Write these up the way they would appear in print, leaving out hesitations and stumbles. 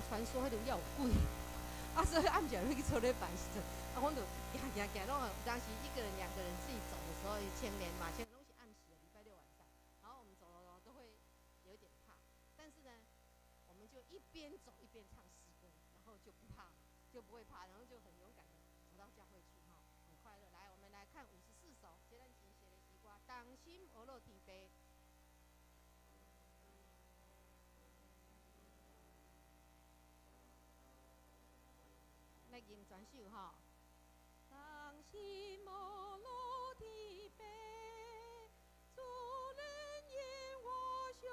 传说迄种要有鬼，所以暗时要去做礼拜时阵，阮就行，拢当时1个人、2个人自己走的时候，青年嘛，青年拢是暗时的，礼拜六晚上，然后我们走都会有点怕，但是呢，我们就一边走一边唱诗歌，然后就不怕，就不会怕，然后就很勇敢的走到教会去哈，很快乐。来，我们来看54首，这咱前写的诗歌，当心学落天地。来吟全首哈。当心无落天边，主人言我兄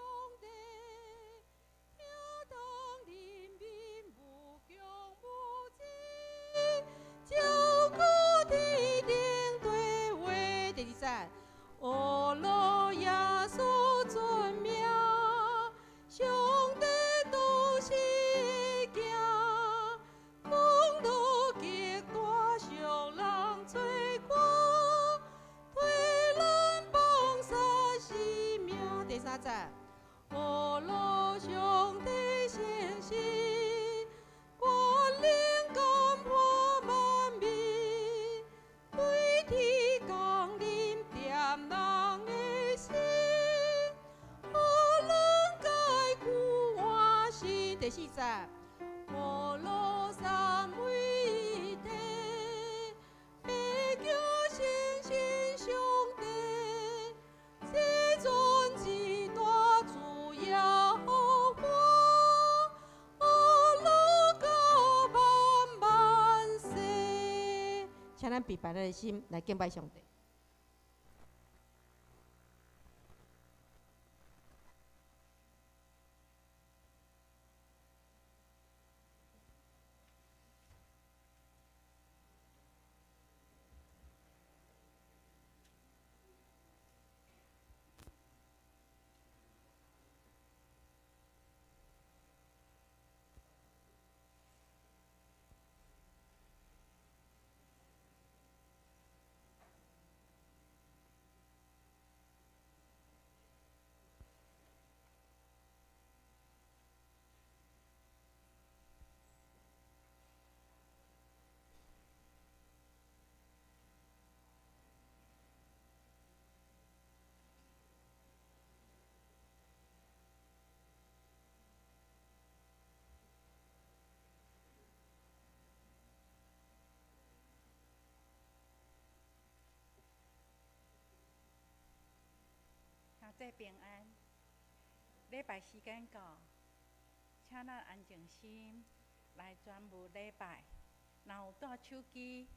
弟，跳动人民无穷无尽，照顾地顶对话。第二我落耶稣尊名，兄弟都是行。风浪极大，上人吹过，对咱放下性命。第三节，我路上的信息，我灵感破万民，对天降临点人的心，我能解苦换心。第四节。我路三位一体，白叫星星兄弟，这尊极大主耶和华，我路到万万世。请咱闭咱的心来敬拜上帝。兄弟平安，礼拜时间到，请咱安静心来转无礼拜。若有带手机，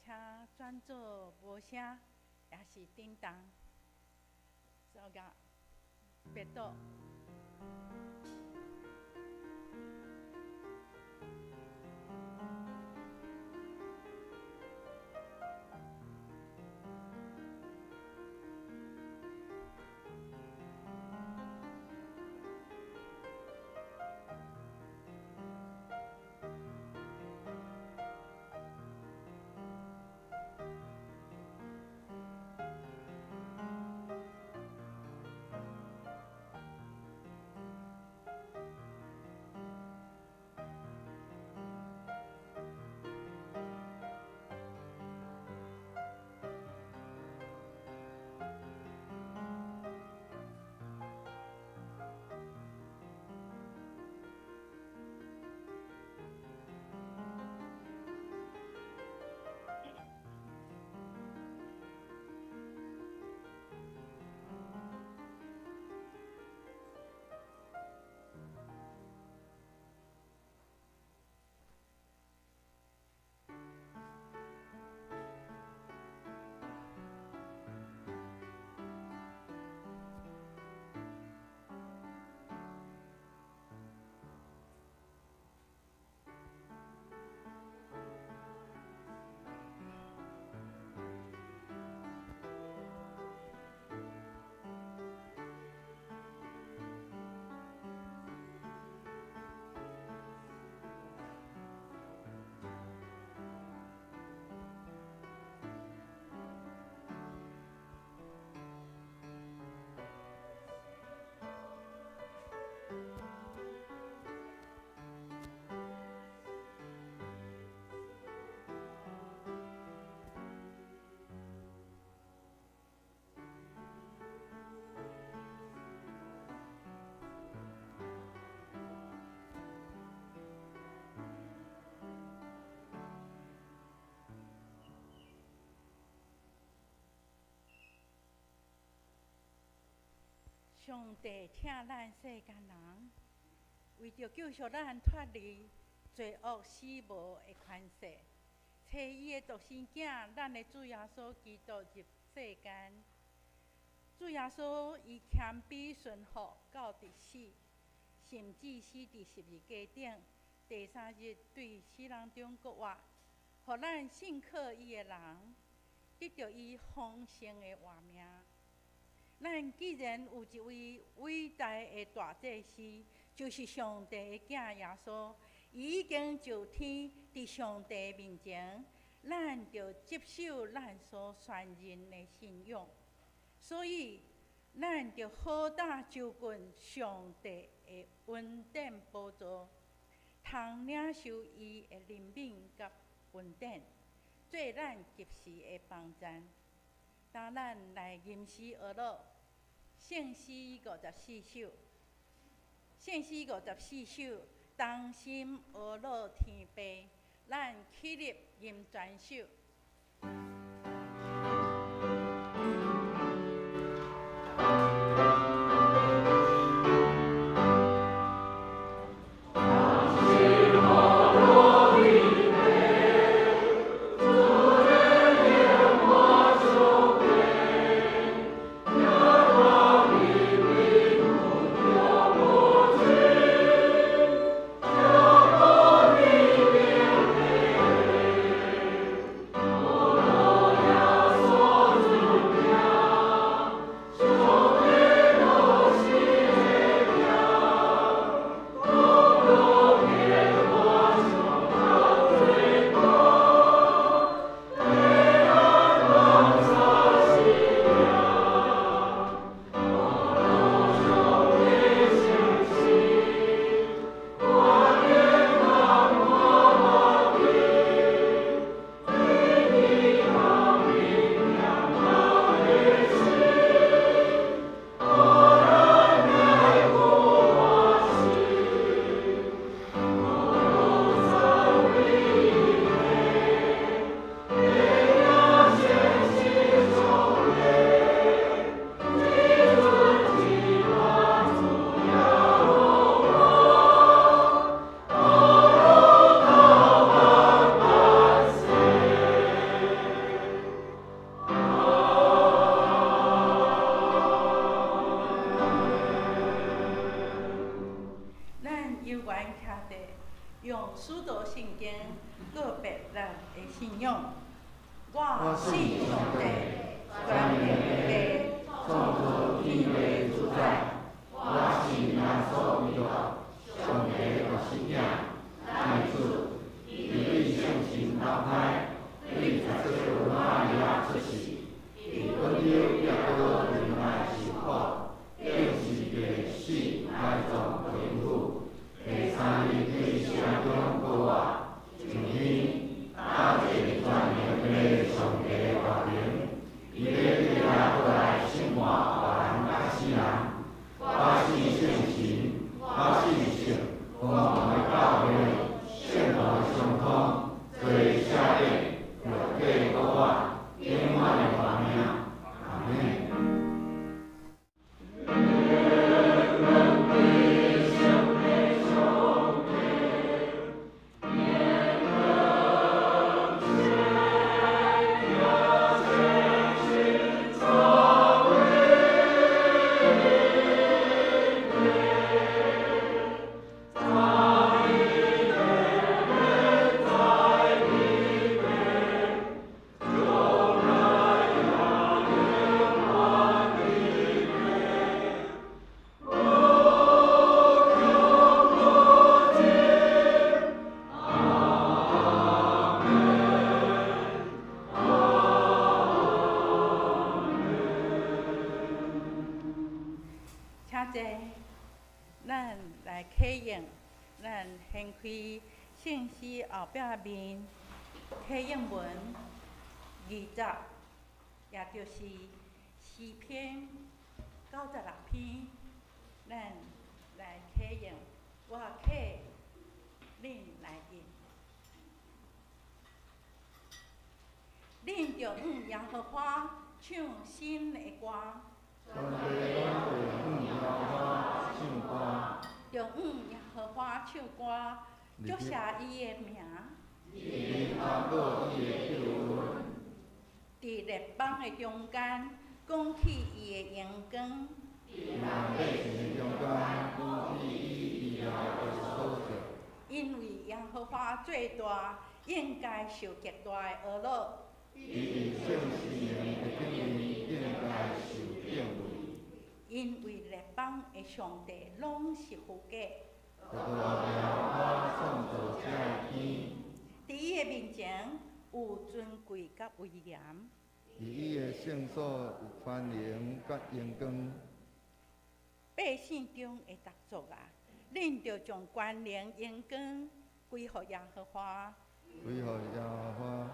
请转做无声，也是叮当。所以别倒。上帝请咱世间人，为着救赎咱脱离罪恶死无的权势，找伊的独生囝，咱的主耶稣基督入世间。主耶稣伊谦卑顺服到伫死，甚至死伫十字架顶。第3日对死人中国活，互咱信靠伊的人得到伊丰盛的活命。咱既然有一位伟大的大祭司，就是上帝的囝耶稣，伊已经就天伫上帝面前，咱就接受咱所宣认的信仰。所以，咱就好打就近上帝的恩典宝座，通领受伊的怜悯甲恩典，做咱及时的帮赞。当咱来吟诗学乐，圣诗54首，圣诗54首，同心学乐天父，咱起立吟全首。咱来启用，咱掀开圣诗后壁面启用文20，也就是诗篇96篇，咱来启用，我启，恁来吟。恁着向耶和华唱新的歌。祝写伊的名，你通过伊的救恩，伫列邦的中间，讲起伊的荣光。让百姓的中间讲起伊以后的所做。因为耶和华最大，应该受极大的恶乐。伊伫圣诗人的顶面应该受敬畏。因为列邦的上帝拢是富家，大我创造这天，伫伊的面前有尊贵甲威严。伫伊的圣所有繁荣甲荣光。百姓中的达族啊，恁着将关联荣光归予耶和华，归予耶和华，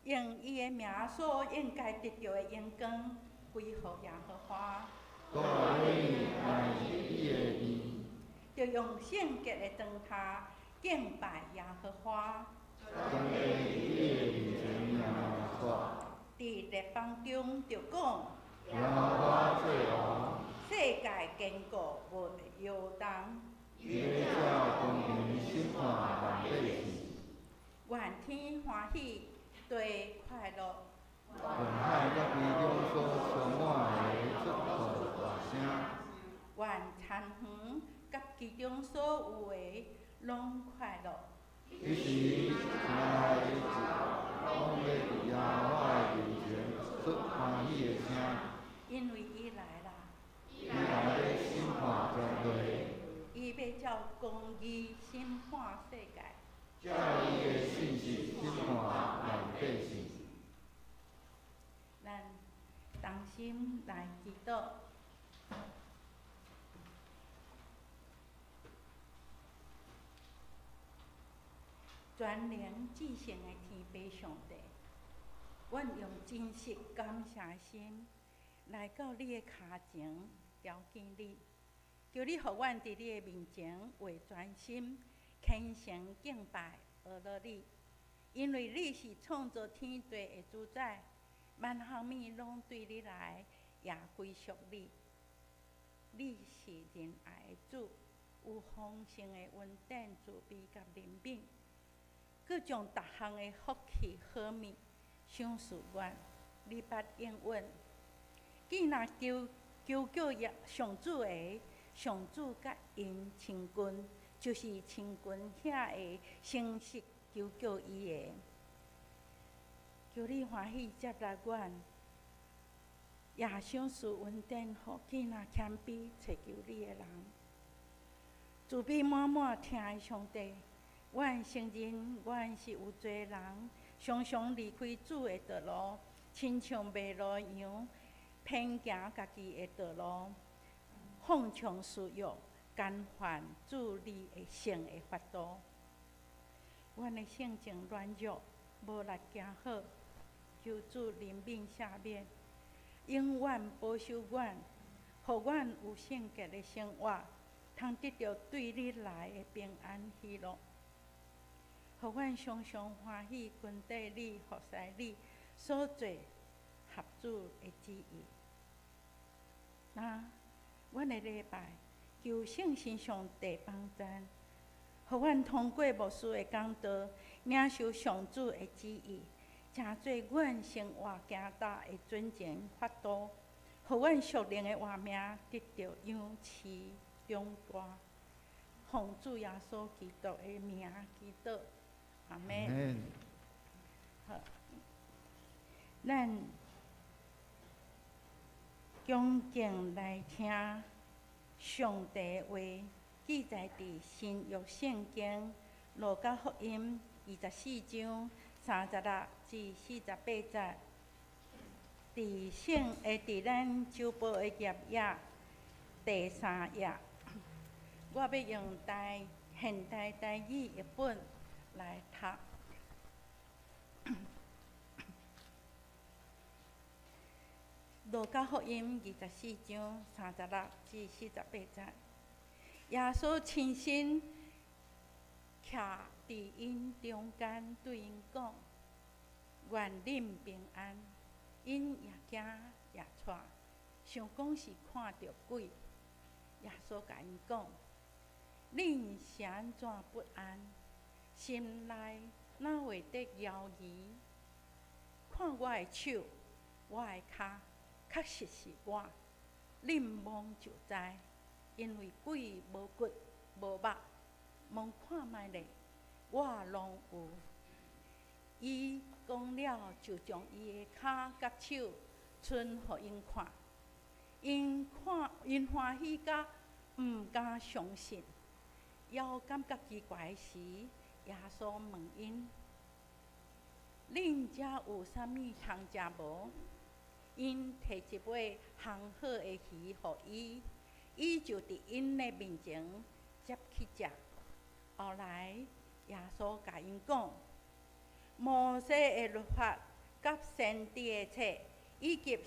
用伊的名所应该得到的荣光归予耶和华。讲话乃是伊的义，着用圣洁的灯塔敬拜耶和华。将在伊的面前仰说，伫列邦中着讲，耶和华做王，世界坚固无摇动。伊要照公平审判万百姓，愿天欢喜，地快乐。愿海甲其中所充满的出口大声，愿田园甲其中所有的拢快乐。彼时亲爱的日子，拢要伫耶和华的面前出欢喜的声，因为伊来啦，伊来要审判全地，伊要照公义审判世界。照伊的信息审判万百姓。咱同心来祈祷。全能至圣的天父上帝，阮用真实感谢心来到你的脚前朝见你，求你予阮伫你的面前为专心、虔诚敬拜阿乐你，因为你是创造天地的主宰，万项物拢对你来，也归属你。你是仁爱的主，有丰盛的恩典、慈悲甲怜悯。佮将逐项的福气好物赏赐阮，你捌应允。既若求耶上主的，上主甲因亲近，就是亲近遐个诚实求伊的。求你欢喜接纳阮，也赏赐恩典，互既若谦卑找求你的人。慈悲满满听的上帝。阮承认，阮是有罪人，常常离开主的道路，亲像迷路羊，偏行家己的道路，放纵私欲，干犯主你的圣的法度。阮的性情软弱，无力行好，求主怜悯赦免，永远保守阮，互阮有圣洁的生活，通得到对你来的平安喜乐。互阮常常欢喜，跟缀你、服侍你所做合主的旨意。那阮的礼拜，求圣神上帝帮助，互阮通过无私的讲道，领受上主的旨意，成做阮生活行道的准前法度，互阮属灵的活命得到养持长大。奉主耶稣基督的名祈祷。阿门。好，咱恭敬来听上帝话，记载伫新约圣经路加福音24章36至48节。伫咱周报的页页第3页，我要用现代台语译本来读。路加福音24章36至48节，耶稣亲身徛伫因中间，对因讲：“愿恁平安。”因也惊也喘，想讲是看到鬼。耶稣甲因讲：“恁是安怎不安？心内哪会得摇移？看我的手，我的脚，确实是我。恁望就知，因为鬼无骨无肉，望看卖咧，我拢有。伊讲了，就将伊的骹甲手伸互因看。因欢喜甲毋敢相信，犹感觉奇怪时，耶稣问因：恁遮有啥物通食无？因摕一尾烘好的鱼互伊，伊就伫因的面前接去食。后来耶稣甲因讲：摩西的律法甲先知的册，以及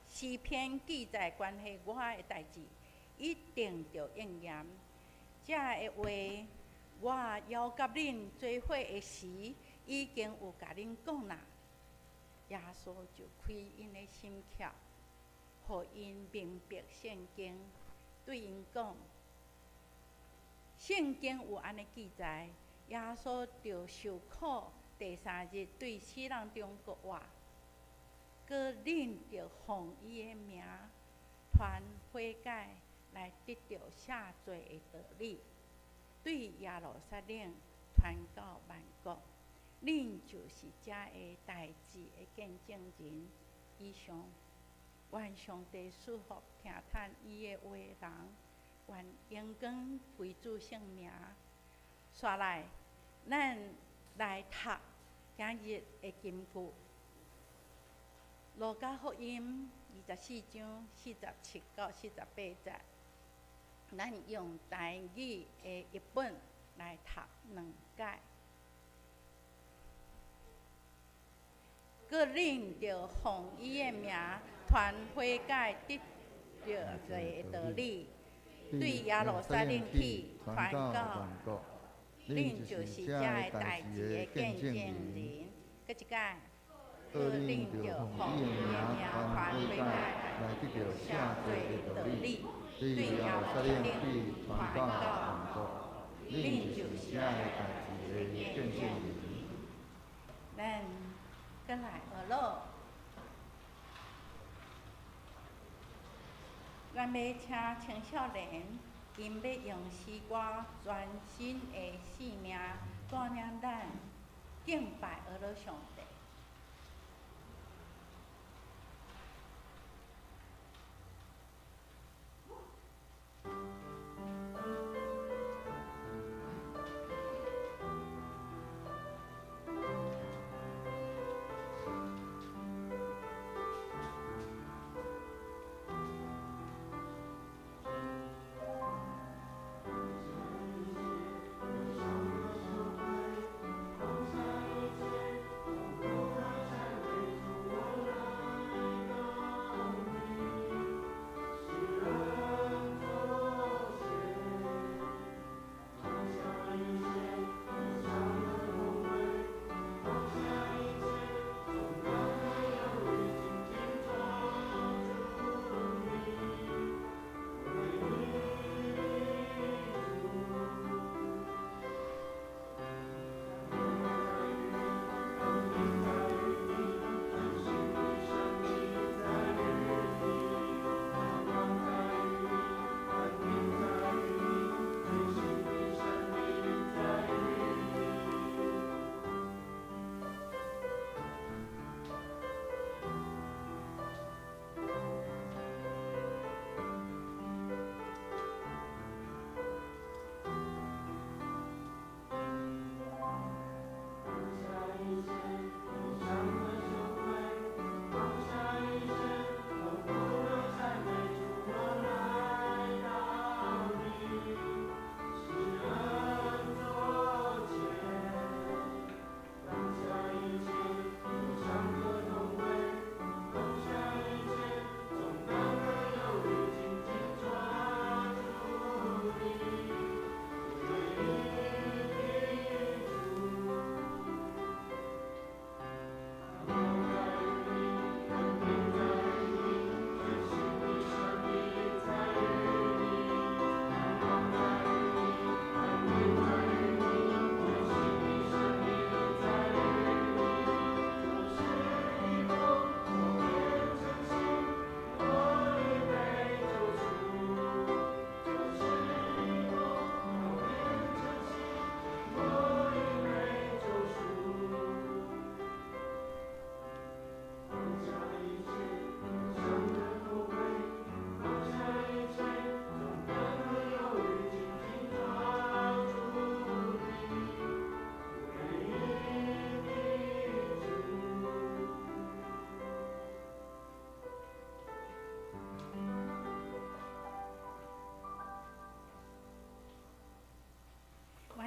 诗篇记载关系我的代志，一定着应验。这个话，我要甲恁做伙的时，已经有甲恁讲啦。耶稣就开因的心窍，互因明白圣经，对因讲：圣经有安尼记载，耶稣着受苦，第3日对死人中国活，搁恁着奉伊的名传悔改，来得到赦罪的道理，对耶路撒冷传到万国。恁就是遮个代志的见证人。以上，愿上帝赐福听叹伊的话的人，愿荣光归主圣名。刷来，咱来读今日的金句。路加福音24章47到48节，咱用台语的译本来读2解。搁恁着奉伊的名传悔改，得着罪的道理，对耶路撒冷去传到万国。恁就是遮个代志的见证人。搁一解，搁恁着奉伊的名传悔改，来得着赦罪的道理，对耶路撒冷去传到万国。恁就是遮个代志的见证人。咱搁来学咯，咱要请青少年，因要用诗歌全新的生命带领咱敬拜俄罗上帝。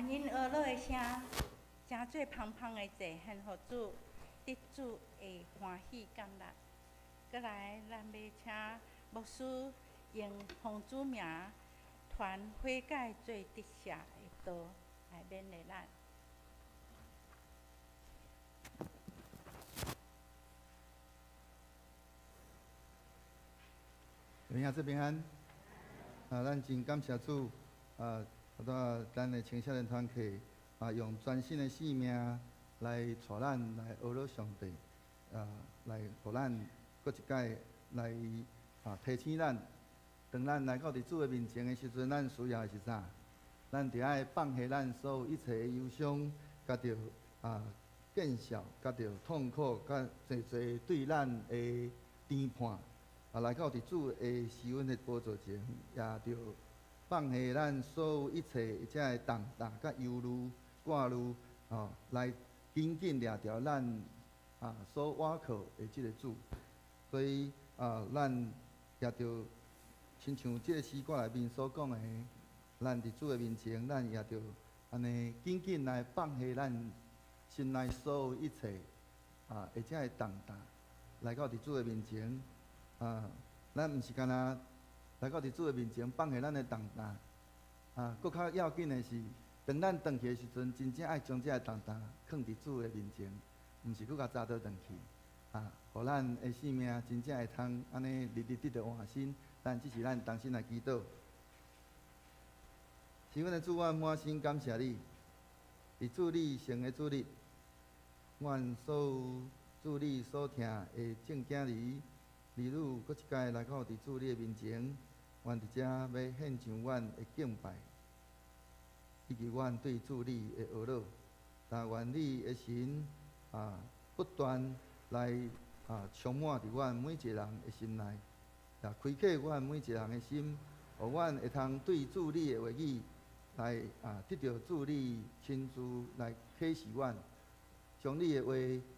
恁学乐的声，真做芳芳的祭献互主，得主会欢喜感力。过来，咱要请牧师用奉主名传悔改做得赦的道来勉励咱。平安，这平安。咱真感谢主，咱的青少年团体用全新的生命来带咱来学乐上帝，来互咱搁一届来提醒咱，当咱来到伫主的面前的时阵，咱需要的是啥？咱着爱放下咱所有一切的忧伤，甲着见笑，甲着痛苦，甲侪侪对咱的批判。来到伫主的施恩的宝座前，也着放下咱所有一切遮的重担、甲忧虑、挂虑，来紧紧抓牢咱所倚靠的即个主。所以咱也着亲像即个诗歌内面所讲的，咱伫主的面前，咱也着安尼紧紧来放下咱心内所有一切或者的重担，来到伫主的面前。咱毋是干那来到伫主的面前放下咱的重担，搁较要紧的是，当咱转去的时阵，真正爱将这个重担放伫主的面前，毋是搁甲早倒转去，互咱的生命真正会通安尼日日得到换新。但只是咱当心来祈祷。是阮的主，我满心感谢你，伫主你成的主日，阮所有主你所听的正经儿。儿女搁一届来到伫主你的面前，阮伫遮要献上阮的敬拜，以及阮对主你的学乐。但愿你的神不断来充满伫阮每一个人的心内，也开启阮每一个人的心，互阮会通对主你的话语来得到主你亲自来启示阮，将你的话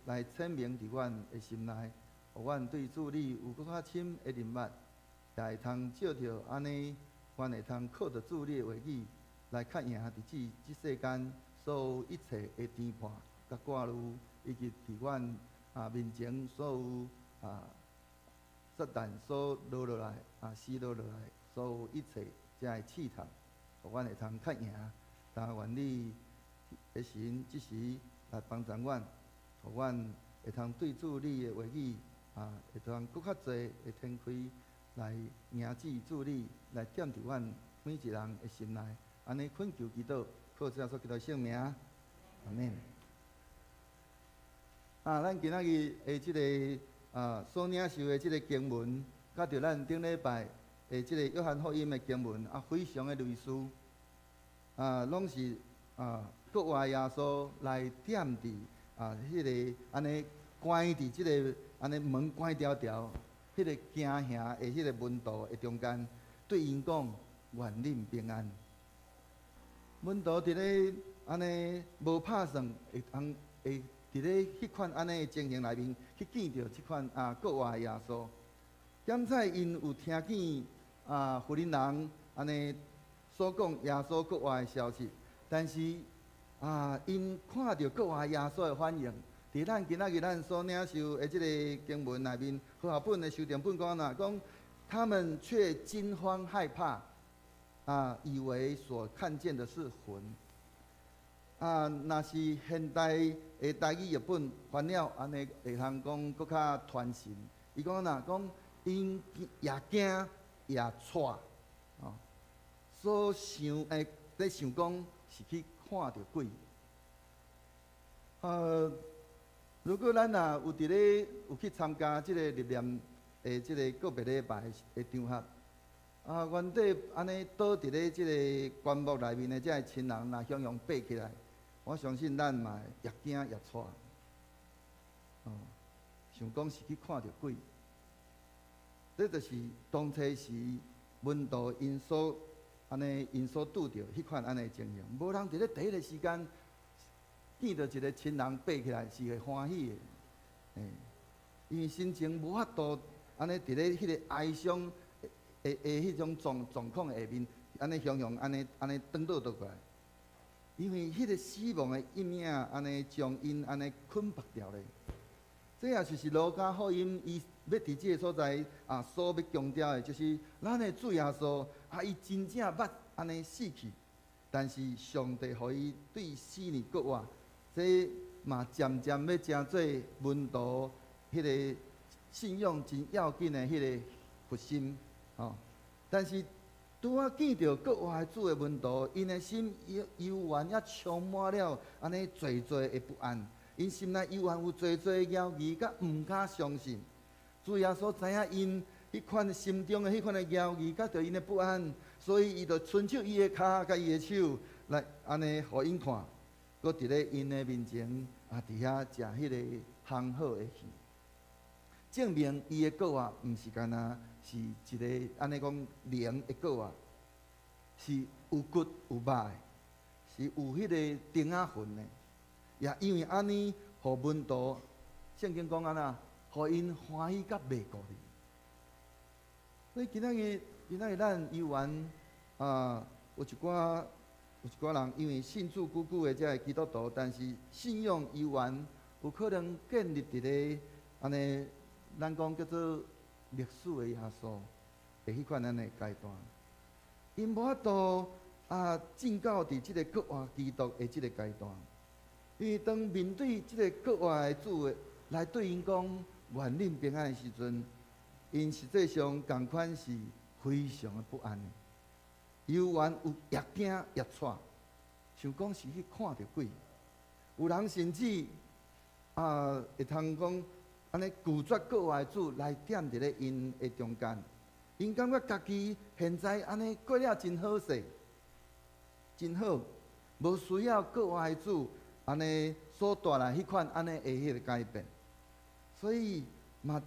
来阐明伫阮的心内。互阮对主你有搁较深的认捌，也会通照着安尼，阮会通靠着主你的话语来较赢伫即世间所有一切的颠簸、甲挂虑，以及伫阮面前所有撒旦所落落来施落落来所有一切遮的试探，互阮会通较赢。但愿你的神即时来帮助阮，互阮会通对主你的话语。会通搁较侪会天开来迎旨主你，来点伫阮每一人的心内，安尼恳求祈祷，靠主耶稣基督圣名，阿免。咱今仔日的即个所领受的即个经文，甲着咱顶礼拜的即个约翰福音的经文非常的类似，拢是国外耶稣来点伫迄个安尼关伫即个。安尼门关条条，迄个行侠的迄个门徒的中间，对因讲愿恁平安。门徒伫咧安尼无拍算，会伫咧迄款安尼的情形内面去见到即款国外的耶稣。检采因有听见福音人安尼所讲耶稣国外的消息，但是因看到国外耶稣的反应。伫咱今仔日咱所领受的即个经文内面，和合本的修订本讲他们却惊慌害怕，以为所看见的是魂。若是现代的台语译本翻了，安尼会通讲搁较传神。伊讲讲因也惊也错，所想咧想讲是去看到鬼，如果咱有伫咧有去参加即个历念的即个个别礼拜的场合，原底安尼倒伫咧即个棺木内面的即个亲人，若向爬起来，我相信咱嘛越惊越错。想讲是去看到鬼，这就是当初时门徒因所拄着迄款安尼情形，无人伫咧第一个时间。见到一个亲人爬起来是会欢喜的，因为心情无法度安尼伫咧迄个哀伤的迄种状况下面，安尼安尼转倒过来。因为迄个死亡的阴影安尼将因安尼捆绑掉咧。这也就是路加福音伊要伫即个所在所要强调的，就是咱的主耶稣伊真正捌安尼死去，但是上帝互伊对死呢搁活，这嘛渐渐要成做门徒迄个信仰真要紧的迄个核心但是拄啊见到搁活的主的门徒，因的心悠远也充满了安尼侪的不安。因心内犹原有侪犹豫，甲毋敢相信。主耶稣知影因迄款心中的迄款的犹豫，甲着因的不安，所以伊就伸出伊的骹甲伊的手来安尼互因看，搁伫咧因的面前伫遐食迄个烘好的鱼，证明伊的果啊，毋是干那是一个安尼讲灵的果啊，是有骨有肉的，是有迄个丁仔魂的。也因为安尼，互门徒，圣经讲安那，互因欢喜甲袂孤立。所以今仔日咱犹原有一寡人因为信主久久的这基督徒，但是信仰犹原有可能建立伫咧安尼，咱讲叫做历史的耶稣的迄款安尼阶段，因无法度进到伫即个国活基督的即个阶段。因为当面对即个国活的主来对因讲愿恁平安的时阵，因实际上共款是非常的不安的，犹原有越惊越喘，想讲是去看到鬼。有人甚至会通讲安尼拒绝国活的主来踮伫咧因的中间，因感觉家己现在安尼过了真好势，真好，无需要国活的主。安尼所带来迄款安尼的迄个改变，所以嘛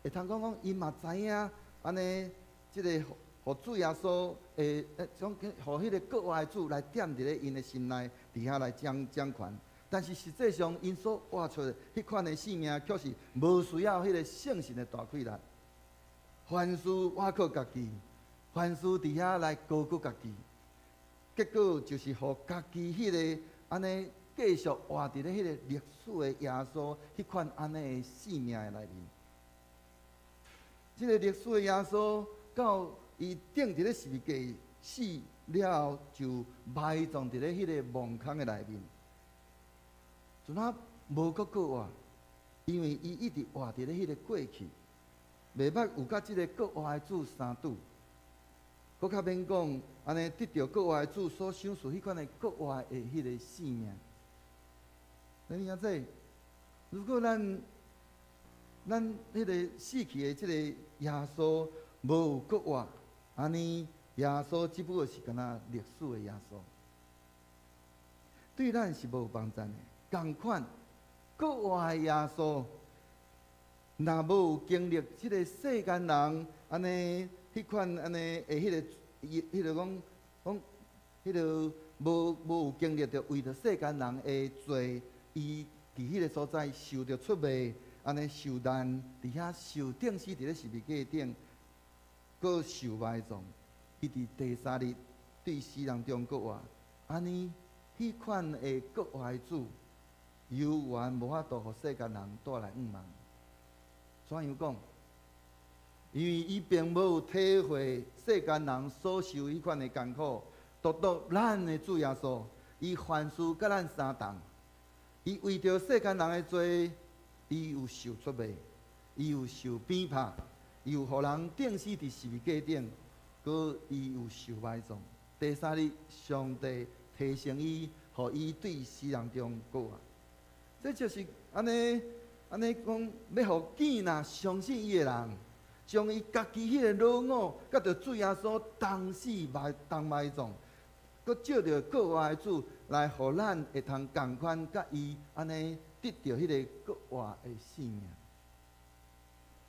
会通讲伊嘛知影安尼即个互主耶稣诶，种互迄个国活的主来踮伫咧因的心内，伫遐来掌权。但是实际上因所活出的迄款的性命，却是无需要迄个圣神的大气力。凡事挖靠家己，凡事伫遐来高估家己，结果就是互家己迄个安尼。继续活伫咧迄个历史的耶稣迄款安尼的生命的内面，即个历史的耶稣到伊钉伫咧十字架死了后，就埋葬伫咧迄个墓坑的内面，就那无搁活，因为伊一直活伫咧迄个过去，袂捌有甲即个国活的主相拄。搁较免讲安尼得到国活的主所享受迄款的国活的迄个生命。你影这，如果咱迄个死去的即个耶稣无有国活，安尼耶稣只不过是干那历史的耶稣，对咱是无帮助的。同款，国活的耶稣，若无有经历即个世间人安尼迄款安尼的迄个讲，迄个无有经历着为着世间人的罪。伊伫迄个所在受着出卖，安尼受难，伫遐受钉死伫咧十字架顶，搁受埋葬，伊伫第三日对死人中国活，安尼迄款的国活的主，犹原无法度互世间人带来毋茫。怎样讲？因为伊并无有体会世间人所受迄款的艰苦，独独咱的主耶稣，伊凡事甲咱相同。伊为着世间人的罪，伊有受出卖，伊有受鞭拍，伊有互人钉死伫十字架顶，搁伊有受埋葬。第三日，上帝提升伊，互伊对死人中过活。这就是安尼讲，要互见若相信伊的人，将伊家己迄个老我，甲着主耶稣同死埋葬。搁借着国活的主来，互咱会通共款，甲伊安尼得到迄个国活的生命。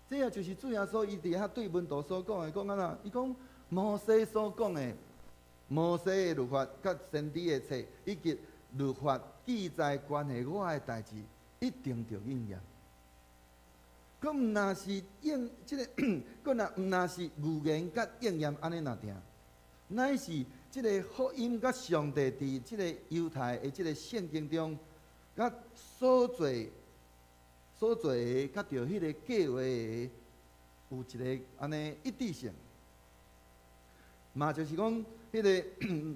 这也就是主耶稣伊伫遐对门徒所讲的，讲安那？伊讲摩西所讲的，摩西的律法甲先知的册，以及律法记载关系我的代志，一定着应验。佫毋若是即个，佫若毋若是预言甲应验安尼若定，乃是即个福音甲上帝伫即个犹太的即个圣经中，甲所做的，甲着迄个计划的有一个安尼一致性。嘛就是讲，迄个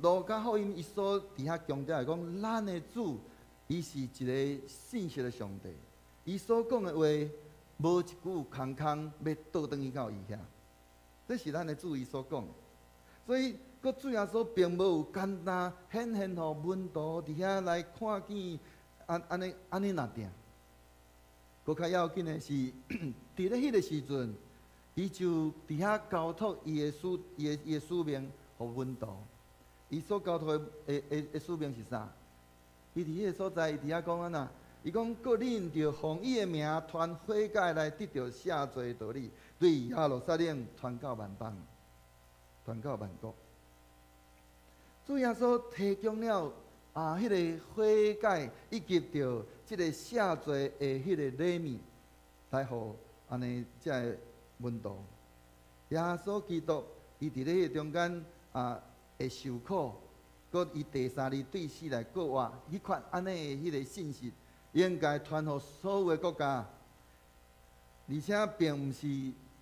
路加福音伊所伫遐强调的讲，咱的主伊是一个信实的上帝，伊所讲的话无一句空空要倒转去到伊遐，这是咱的主伊所讲的。所以，佮主耶稣并无有简单显现互门徒伫遐来看见安尼若定。佮较要紧的是，伫咧迄个时阵。伊就伫遐交托伊的使命，互门徒。伊所交托的使命是啥？伊伫迄个所在，伊伫遐讲安那？伊讲，各恁着奉伊的名传悔改来得到赦罪道理，对耶路撒冷传到万邦，传到万国。主耶稣提供了迄个悔改以及着即个赦罪的迄个礼物，来互安尼遮个。门徒，耶稣基督，伊伫咧迄中间会受苦，佮伊第三日对死来过活，迄款安尼的迄个信息，应该传互所有的国家，而且并毋是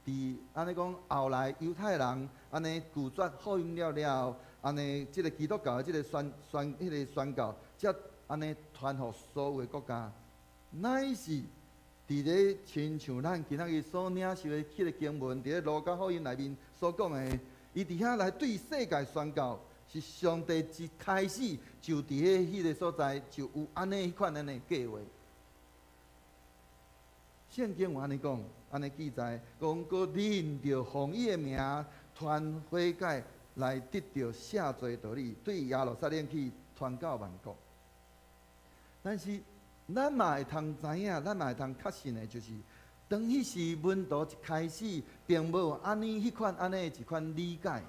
伫安尼讲后来犹太人安尼拒绝福音了，安尼即个基督教的即个宣告，则安尼传互所有的国家，乃是。伫咧亲像咱今仔日所领受的迄个经文，伫咧路加福音内面所讲的，伊伫遐来对世界宣告，是上帝一开始就伫咧迄个所在就有安尼迄款安尼计划。圣经有安尼讲，安尼记载，讲过恁着奉伊的名传悔改，来得到赦罪道理，对耶路撒冷去传到万国。但是。咱嘛会通知影，咱嘛会通确信的，就是当迄时门徒一开始，并无安尼迄款安尼一款理解，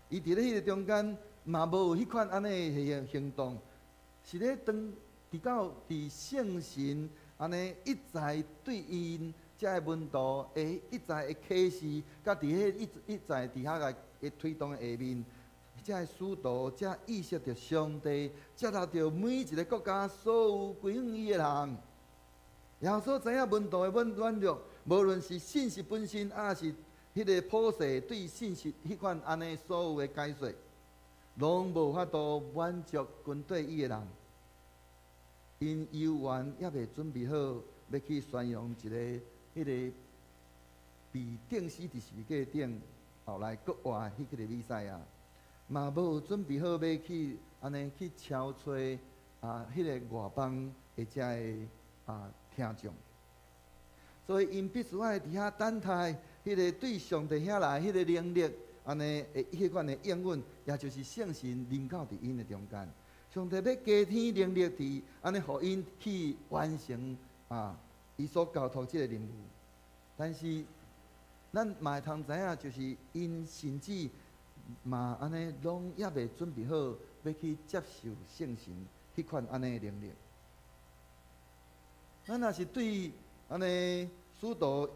伊伫咧迄个中间嘛无有迄款安尼的行动，是咧伫到圣神安尼一再对因遮个门徒会一再的启示，甲伫迄一再伫遐来会推动的下面。才会使徒，才意识到上帝，接纳到每一个国家所有归向伊的人。耶稣知影门徒的软弱，无论是信息本身，还是迄个普世对信息迄款安尼所有的解说，拢无法度满足军队伊的人。因犹原还未准备好要去宣扬一个迄个被钉死伫十字架顶，后来国活迄个弥赛亚。嘛无准备好要去安尼去敲吹迄个外邦的遮个听众，所以因必须爱伫遐等待迄个对上帝遐来迄个能力安尼的迄款的应允，也就是圣神临到伫因的中间。上帝要加添能力伫安尼，互因去完成伊所交托即个任务。但是咱嘛会通知影，就是因甚至。嘛，安尼拢还未准备好要去接受圣神迄款安尼的能力。咱若是对安尼使徒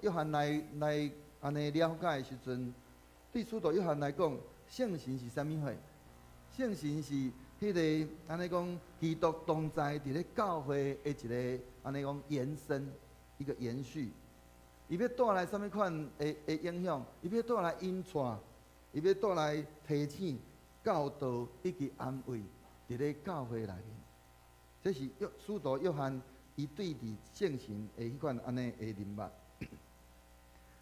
约翰来安尼了解的时阵，对使徒约翰来讲，圣神是啥物货？圣神是迄个安尼讲，基督同在伫咧教会的一个安尼讲延伸，一个延续。伊要带来啥物款的影响？伊要带来引带。伊要带来提醒、教导以及安慰，伫咧教会内面。这是使徒约翰伊对伫圣神的迄款安尼的人物。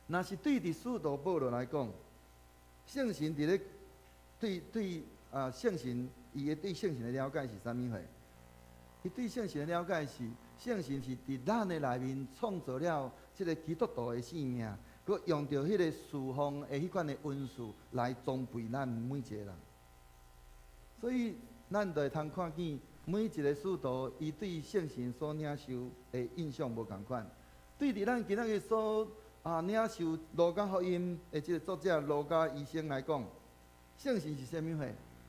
若是对伫使徒保罗来讲，圣神伫咧对圣神伊的对圣神的了解是啥物货？伊对圣神的了解是，圣神是伫咱的内面创造了即个基督徒的性命。佮用着迄个释放的迄款的恩赐来装备咱每一个人，所以咱就会通看见每一个使徒伊对圣神所领受的印象无共款。对伫咱今仔日所领受路加福音的即个作者路加医生来讲，圣神是啥物货？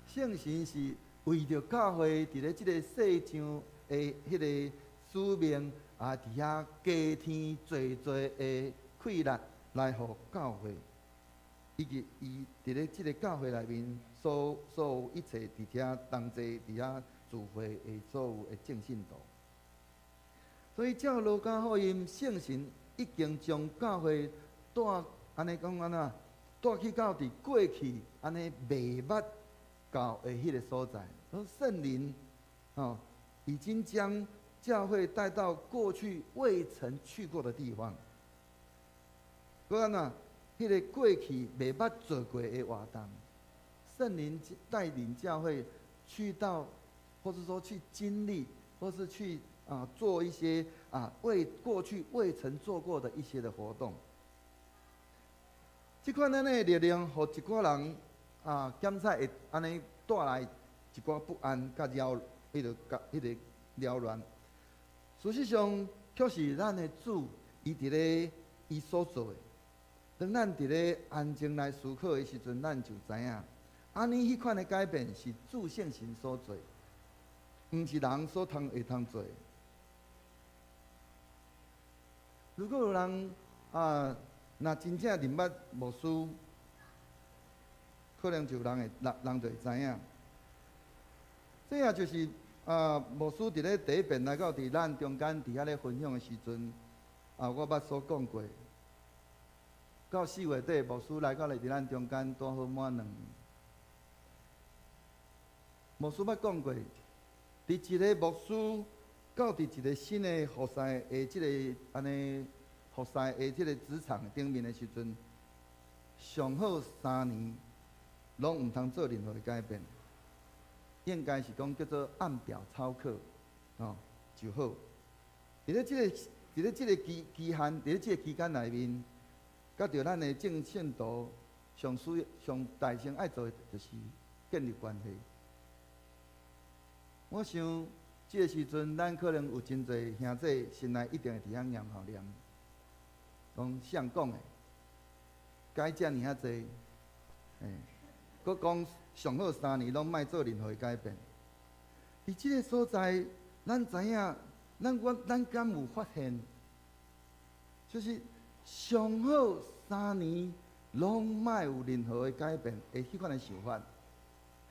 圣神是为着教会伫咧即个世上的迄个使命伫遐加添侪的快乐。来互教会，伊伫咧即个教会内面所有一切伫遐同齐伫遐聚会的所有的正信徒。所以照路加福音，圣神已经将教会带安尼讲安怎，带去到伫过去安尼未捌到的迄个所在。圣灵已经将教会带到过去未曾去过的地方。搁安怎？迄个过去未捌做过的活动，圣灵带领教会去到，或者说去经历，或是去做一些过去未曾做过的一些的活动。这款咱的力量，互一寡人检测会安尼带来一寡不安甲扰，迄个缭乱。事实上，却是咱的主，伊伫咧伊所做的。当咱伫咧安静来思考的时阵，咱就知影，安尼迄款的改变是主圣神所做，毋是人所会通做。如果有人若真正认捌牧师，可能就人就会知影。这也就是牧师伫咧第一遍来到伫咱中间伫遐咧分享的时阵，我捌所讲过。到4月底，牧师来到伫咱中间多好满2年。牧师捌讲过，伫一个牧师到伫一个新的服侍的即个安尼服侍的即个职场顶面的时阵，上好3年拢毋通做任何的改变，应该是讲叫做按表操课就好。伫咧即个期限，伫咧即个期间内面。甲着咱的正信徒上大先爱做的，就是建立关系。我想，即个时阵，咱可能有真侪兄弟心内一定会伫遐念吼念，讲谁讲的？改遮尔遐济，佮讲上好3年拢莫做任何的改变。伫即个所在，咱知影，咱敢有发现，就是。上好3年，拢莫有任何的改变的迄款的想法，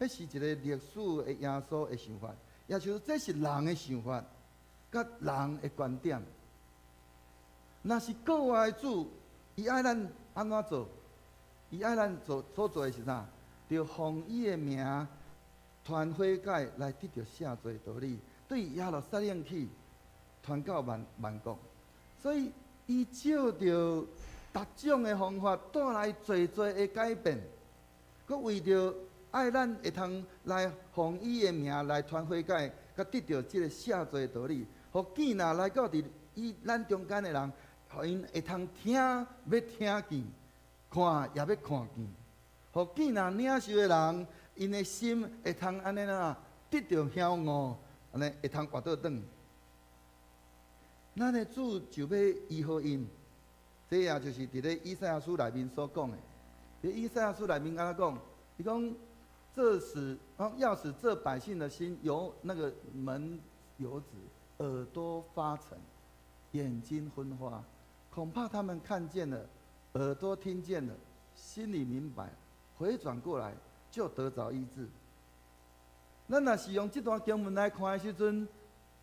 迄是一个历史的耶稣的想法，也就是这是人的想法，甲人的观点。若是国外的主，伊爱咱安怎做？伊爱咱所做的是啥？着奉伊的名传悔改来得到赦罪道理，对耶路撒冷去传到万国，所以。伊照着各种的方法带来侪的改变，佮为着爱咱会通来奉伊的名来传悔改，佮得到即个赦罪道理，互见若来到咱中间的人，互因会通听要听见，看也要看见，互见若领受的人，因的心会通安尼得到晓悟，安尼会通活倒转。咱的主就要医好因，这也就是伫咧以赛亚书内面所讲的。伫以赛亚书内面安怎讲？伊讲要使这百姓的心由那个门油子，耳朵发沉，眼睛昏花，恐怕他们看见了，耳朵听见了，心里明白，回转过来就得着医治。咱若是用这段经文来看的时阵，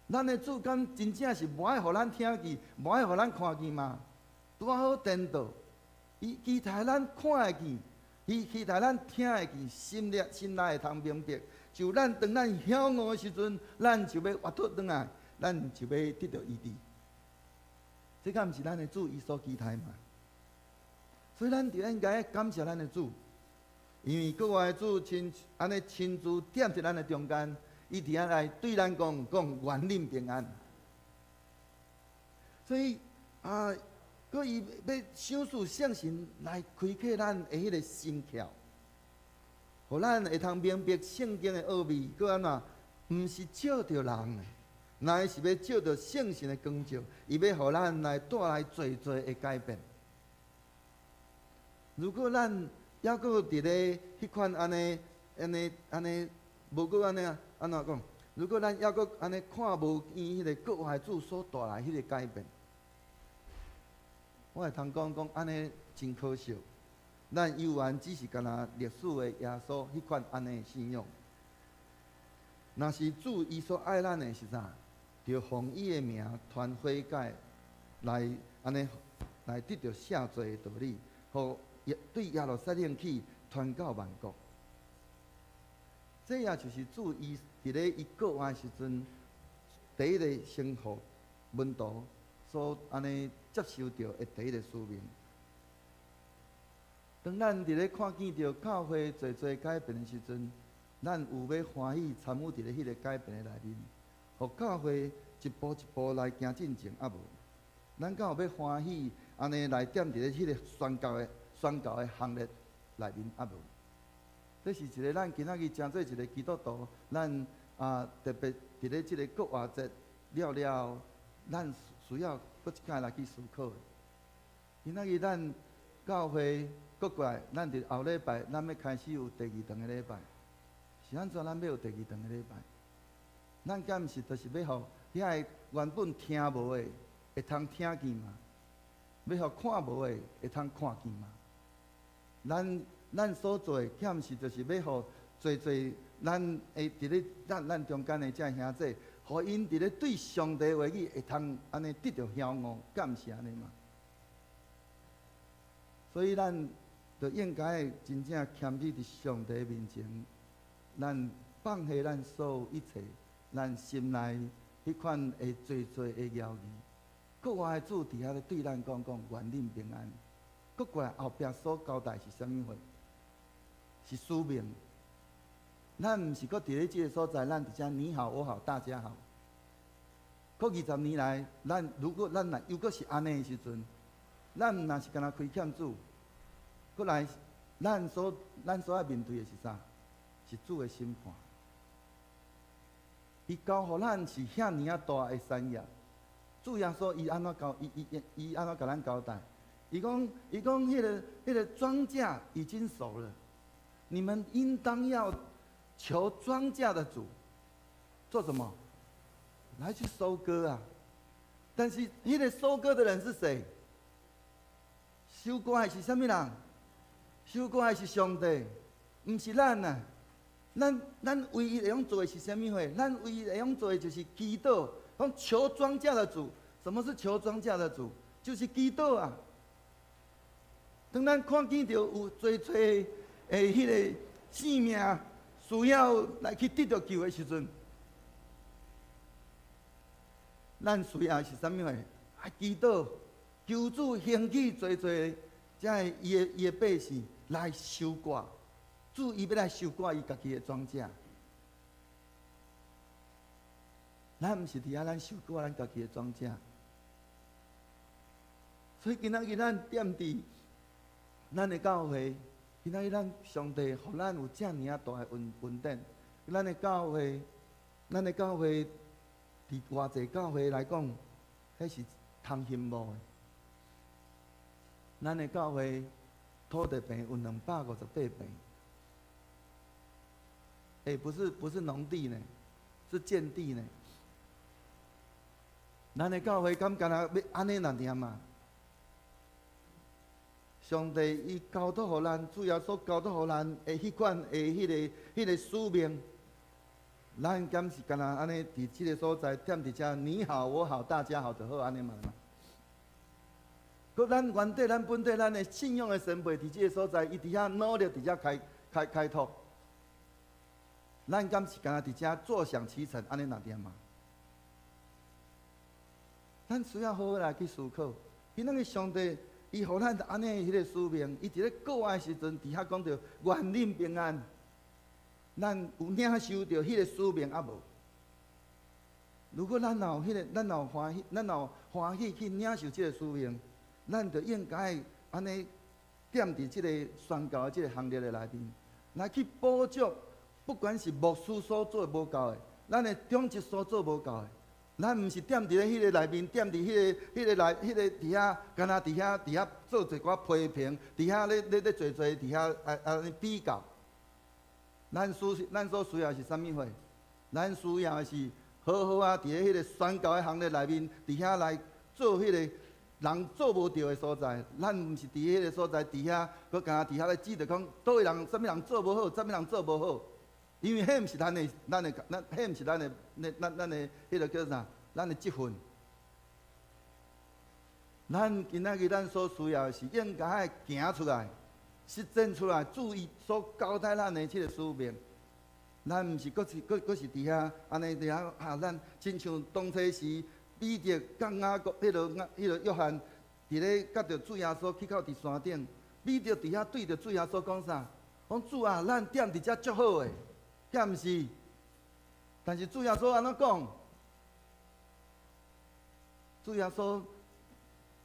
咱的主敢真正是无爱互咱听见，无爱互咱看见嘛？拄好颠倒，伊期待咱看会见，伊期待咱听会见，心内会通明白。就当咱晓悟的时阵，咱就要活脱转来，咱就要得到医治。这敢毋是咱的主伊所期待嘛？所以咱就应该感谢咱的主，因为国外的主亲自踮伫咱的中间。伊伫遐来对咱讲愿恁平安，所以佮伊要想使圣神来开启咱的迄个心窍，互咱会通明白圣经的奥秘。佮安怎？毋是照着人的，乃是要照着圣神的光照，伊要互咱来带来侪的改变。如果咱还佫伫咧迄款安尼，无佫安怎讲？如果咱还佫安尼看无见迄个国外主所带来迄个改变，我会通讲安尼真可惜。咱犹原只是干那历史的耶稣迄款安尼的信仰。若是主伊所爱咱的是啥？就奉伊的名传悔改，来安尼来得到赦罪的道理，互对耶路撒冷去传到万国。这也就是主伊伫咧伊国外时阵第一个先互门徒所安尼接受到的第一个使命。当咱伫咧看见到教会侪侪改变的时阵，咱有要欢喜参与伫咧迄个改变的内面，互教会一步一步来行进前，啊无，咱敢有要欢喜安尼来踮伫咧迄个宣教的行列内面，啊无？这是一个咱今仔日诚做一个基督徒，咱特别伫咧即个国外节了，咱需要搁一摆来去思考的。今仔日咱教会国外，咱伫后礼拜，咱要开始有第二堂的礼拜，是安怎？咱要有第二堂的礼拜？咱敢毋是就是要互遐个原本听无的会通听见嘛？要互看无的会通看见嘛？咱所做，欠是就是要互侪咱会伫咧咱中间的这兄弟，互因伫咧对上帝话语会通安尼得到晓悟，敢毋是安尼嘛？所以咱就应该真正谦卑伫上帝面前，咱放下咱所有一切，咱心内迄款会侪的谣言。国外的主伫遐咧对咱讲愿恁平安。国外后壁所交代是啥物货？是使命。咱毋是搁伫咧即个所在，咱伫遮你好我好大家好。过20年来，如果咱又搁是安尼的时阵，咱若是干那亏欠主，过来咱所要面对的是啥？是主的审判。伊交互咱是遐尼啊大的产业，主耶稣伊安怎交？伊安怎甲咱交代？伊讲迄个庄稼已经熟了，你们应当要求庄稼的主做什么？来去收割啊！但是迄个收割的人是谁？收割的是啥物人？收割的是上帝，毋是咱啊！咱唯一会用做的是啥物货？咱唯一会用做的就是祈祷，讲求庄稼的主。什么是求庄稼的主？就是祈祷啊！当咱看见到有侪诶迄个性命需要来去得到救的时阵，咱需要是啥物货？祈祷，求主兴起侪遮伊的百姓来收割。主伊要来收割伊家己的庄稼，咱毋是伫遐咱收割咱家己的庄稼。所以今仔日咱踮伫咱的教会，今仔日咱上帝互咱有遮尔啊大的恩典，咱的教会伫偌济教会来讲，迄是通羡慕的。咱的教会土地坪有258坪。不是农地呢，是建地呢。咱的教会敢干那要安尼那念嘛？上帝伊交托互咱，主要所交托互咱的迄款的迄个使命，咱敢是干那安尼伫即个所在踮伫遮，你好我好大家好就好安尼嘛？佮咱原底咱本地咱的信仰的神辈伫即个所在，伊伫遐努力伫遮开拓。咱敢是干那伫遮坐享其成，安尼哪点嘛？咱需要好好来去思考。今仔日上帝伊互咱安尼迄个使命，伊伫咧国外的时阵，伫遐讲着愿恁平安。咱有领受着迄个使命啊无？如果咱有迄个，咱有欢喜去领受即个使命，咱就应该安尼踮伫即个宣教的即个行列的内面，来去补足。不管是牧师所做无够的，咱的长职所做无够的，咱毋是踮伫咧迄个内面，踮伫迄个伫遐，干那伫遐做一寡批评，伫遐咧做伫遐安尼比较。咱所需要是啥物货？咱需要的是好好啊，伫咧迄个宣教的行列内面，伫遐来做迄人做无到的所在，咱毋是伫迄个所在，伫遐搁干伫遐咧指着讲，倒位人，啥物人做无好，啥物人做无好，因为迄毋是咱的，迄毋是咱的，咱的迄个叫啥？咱的职分。咱今仔日咱所需要的是应该行出来，实践出来，注意所交代咱的即个使命。咱毋是搁是伫遐安尼伫遐咱亲像当初时。彼得甲雅各迄个约翰伫咧甲着主耶稣去到伫山顶，彼得伫遐对着主耶稣讲啥？讲主啊，咱踮伫遮足好诶，遐毋是？但是主耶稣安怎讲？主耶稣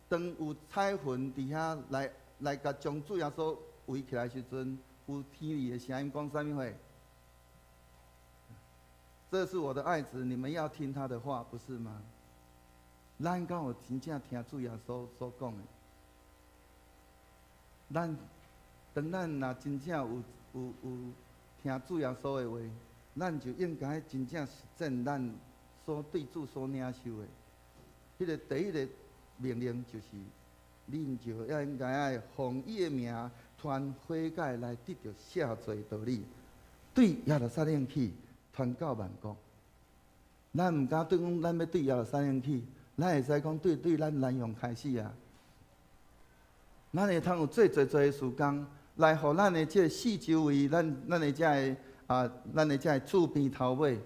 当有彩云伫遐来甲将主耶稣围起来时阵，有天里的声音讲啥物话？这是我的爱子，你们要听他的话，不是吗？咱敢有真正听主耶稣所讲的？当咱若真正有听主耶稣的话，咱就应该真正实践咱所对主所领受的。迄个第一个命令就是，恁就要应该爱奉伊的名传悔改来得到赦罪道理，对亚历山人去传到万国。咱毋敢对讲，咱要对亚历山人去。咱会使讲对咱南阳开始啊，咱会通有做的事工，来互咱的这四周围，咱的这咱的这厝边头尾，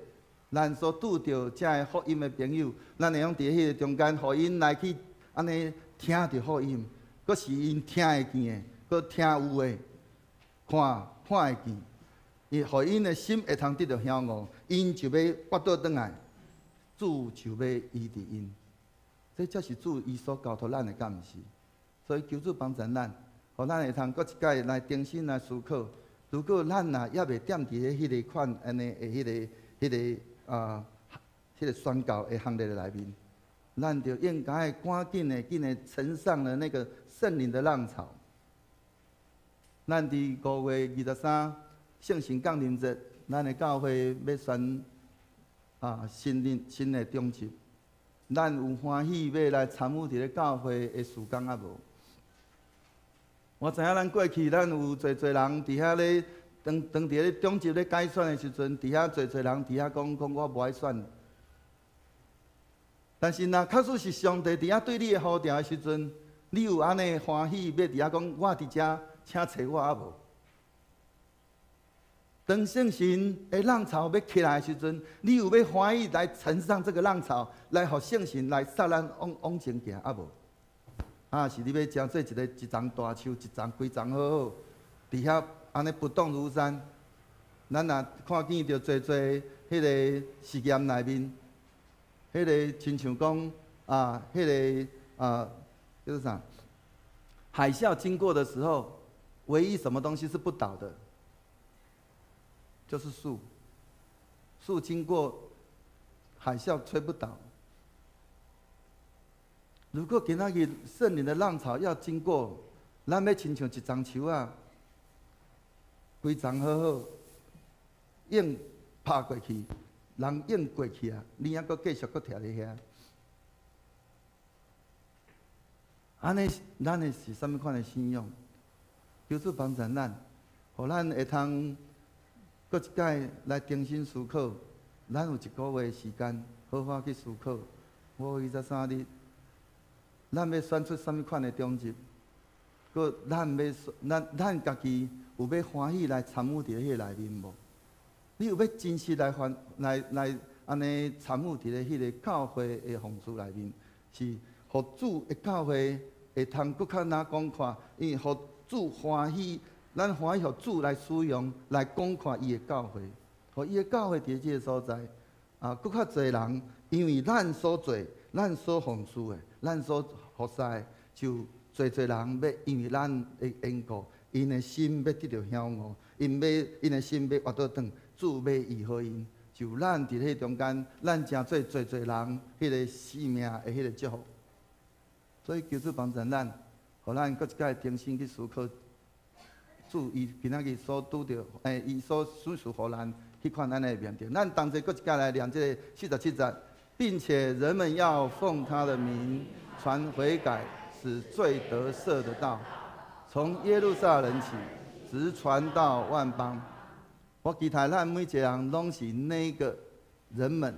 咱所拄着这福音的朋友，咱会用伫迄个中间，互因来去安尼听着福音，阁是因听会见的，阁听有的，看会见，伊互因的心会通得到享悟，因就要跋倒转来，主就要医治因。这才是主伊所交托咱的，敢毋是？所以求主帮助咱，互咱会通搁一摆来重新来思考。如果咱也袂踮伫迄个款安尼的迄个宣告的行列内面，咱就应该赶紧的乘上了那个圣灵的浪潮。咱伫5月23圣神降临节，咱的教会要选新的中级。咱有欢喜要来参与伫咧教会的事工啊无？我知影咱过去咱有侪人伫遐咧，当伫咧中级咧改选的时阵，伫遐侪人伫遐讲我无爱选。但是若确实是上帝伫遐对你的呼召的时阵，你有安尼欢喜要伫遐讲我伫遮，请找我啊无？当圣神的浪潮要起来的时阵，你有要欢喜来乘上这个浪潮，来互圣神来撒咱往前行啊无？是你要真做一丛大树，规丛好好，伫遐安尼不动如山。咱若看见着侪迄个实验内面，迄个亲像讲迄个叫做啥？海啸经过的时候，唯一什么东西是不倒的？就是树，树经过海啸吹不倒。如果今仔日圣灵的浪潮要经过，咱要亲像一丛树啊，规丛好好，硬拍过去，人硬过去啊，你还阁继续阁徛咧遐。安尼，咱的是啥物款的信仰？求主帮助咱，互咱会通。搁一摆来重新思考，咱有1个月的时间，好好去思考。5月23日，咱要选出啥物款的中级？搁咱家己有要欢喜来参与伫迄个内面无？你有要真实来安尼参与伫咧迄个教会的奉事内面，是互主的教会会通搁较哪讲看，因为互主欢喜。咱欢喜互主来使用，来广阔伊的教会，互伊的教会伫即个所在，搁较侪人，因为咱所做、咱所奉事的、咱所服侍的，就侪人要因为咱的缘故，因的心要得到享悟，因的心要活倒转，主要医好因，就咱伫迄中间，咱诚做侪人迄个生命的迄个祝福。所以求主帮助咱，互咱搁一摆重新去思考。主伊今仔日所拄着，伊所叙述互咱迄款咱的面对。咱同齐搁一家来念这个47节，并且人们要奉他的名传悔改，是最得赦的道。从耶路撒冷起，直传到万邦。我期待咱每一个人拢是那个人们，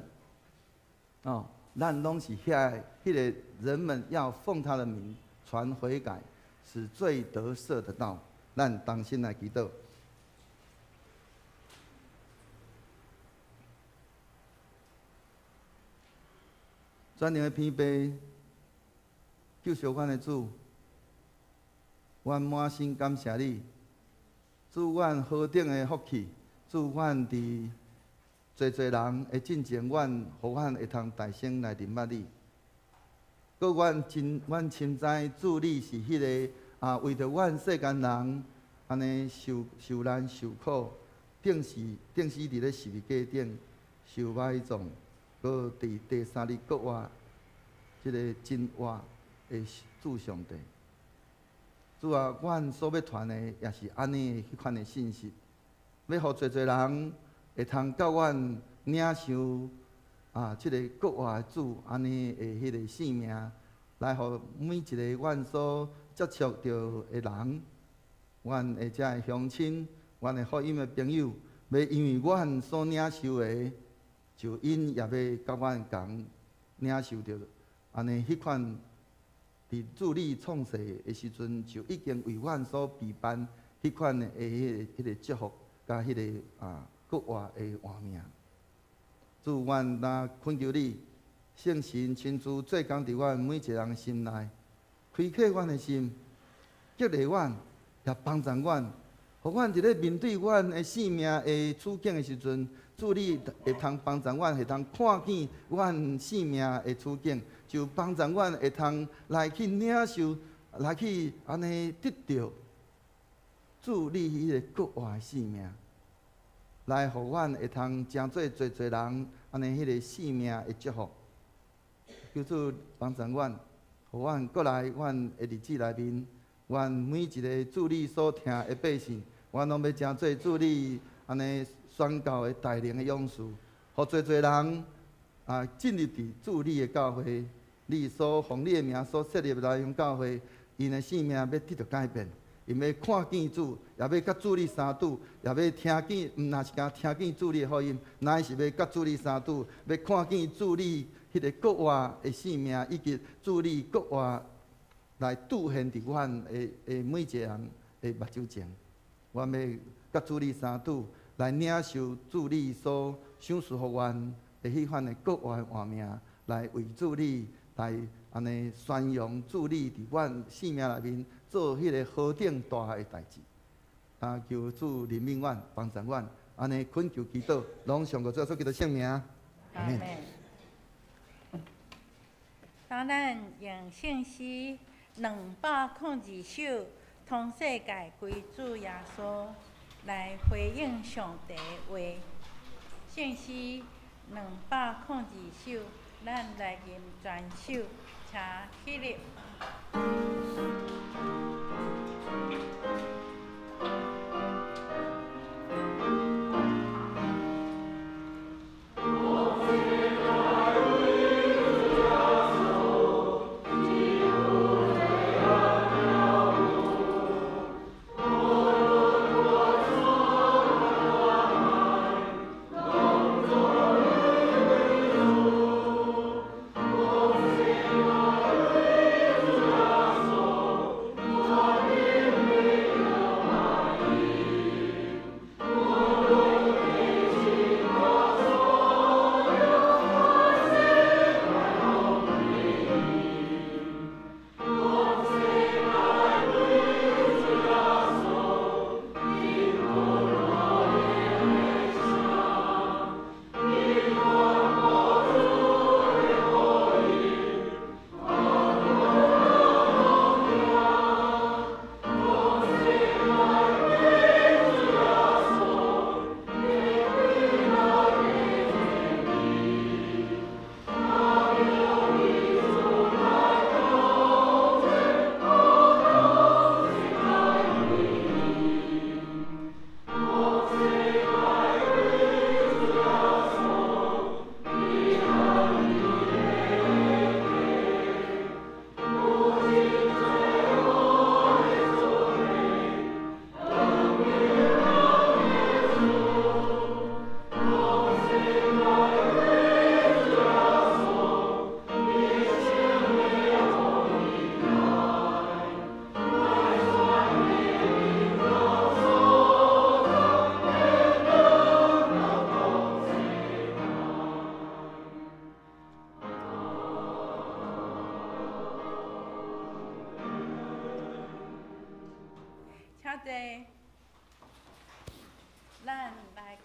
哦，咱拢是迄个人们要奉他的名传悔改，是最得赦的道。咱同心来祈祷。全能的偏悲，救赎阮的主，阮满心感谢你，祝阮何等的福气，祝阮伫侪人会进前，互阮会通大声来认捌你。搁阮深知主你是迄个为着阮世间人安尼受难受苦，定死伫咧十字架顶受埋葬。搁伫第三日国活，即个真活的主上帝，主啊，阮所要传的也是安尼迄款的信息，要互侪人会通甲阮领受即个国活的主安尼的迄个性命，来互每一个阮所接触到的人，阮的遮的乡亲，阮的福音的朋友，要因为阮所领受的。就因也要甲阮共领受着，安尼迄款伫主你创世的时阵，就已经为阮所备办迄款的迄个祝福，甲迄个国活的画面。主，阮若恳求你，圣神亲自做工伫阮每一个人心内，开启阮的心，激励阮，也帮助阮，互阮伫咧面对阮的生命的处境的时阵。主你会通帮助阮，会通看见阮生命的处境，就帮助阮会通来去领受，来去安尼得到主你迄个国活的生命，来互阮会通真做侪人安尼迄个生命的祝福。求主帮助阮，互阮过来阮的日子内面，阮每一个主你所听的百姓，阮拢要真做主你安尼。宣教的带领的勇士，互侪人进入伫主你的教会，你所奉你的名所设立的内容教会，因的生命要得到改变，因要看见主，也要甲主你相拄，也要听见，毋若是讲听见主你的福音，乃是要甲主你相拄，要看见主你迄个国活的生命，以及主你国活来兑现伫阮的每一个人的目睭前，阮要甲主你相拄。来领受主你所赏赐予阮的迄款的国活的画面，来为主你来安尼宣扬主你伫阮生命内面做迄个何等大的代志。求主怜悯阮，帮助阮，安尼恳求祈祷，拢上个做出基督圣名。阿门。当咱用信息202首，通世界归主耶稣。来回应上帝话，信息202首，咱来吟全首，请起立。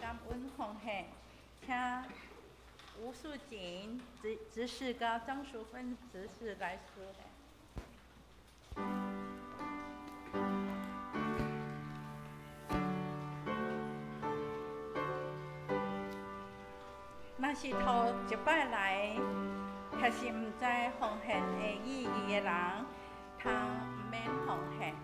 感恩奉献，请吴素锦执事甲张淑芬执事来说。若是头一摆来，还是毋知奉献的意义的人，通毋免奉献。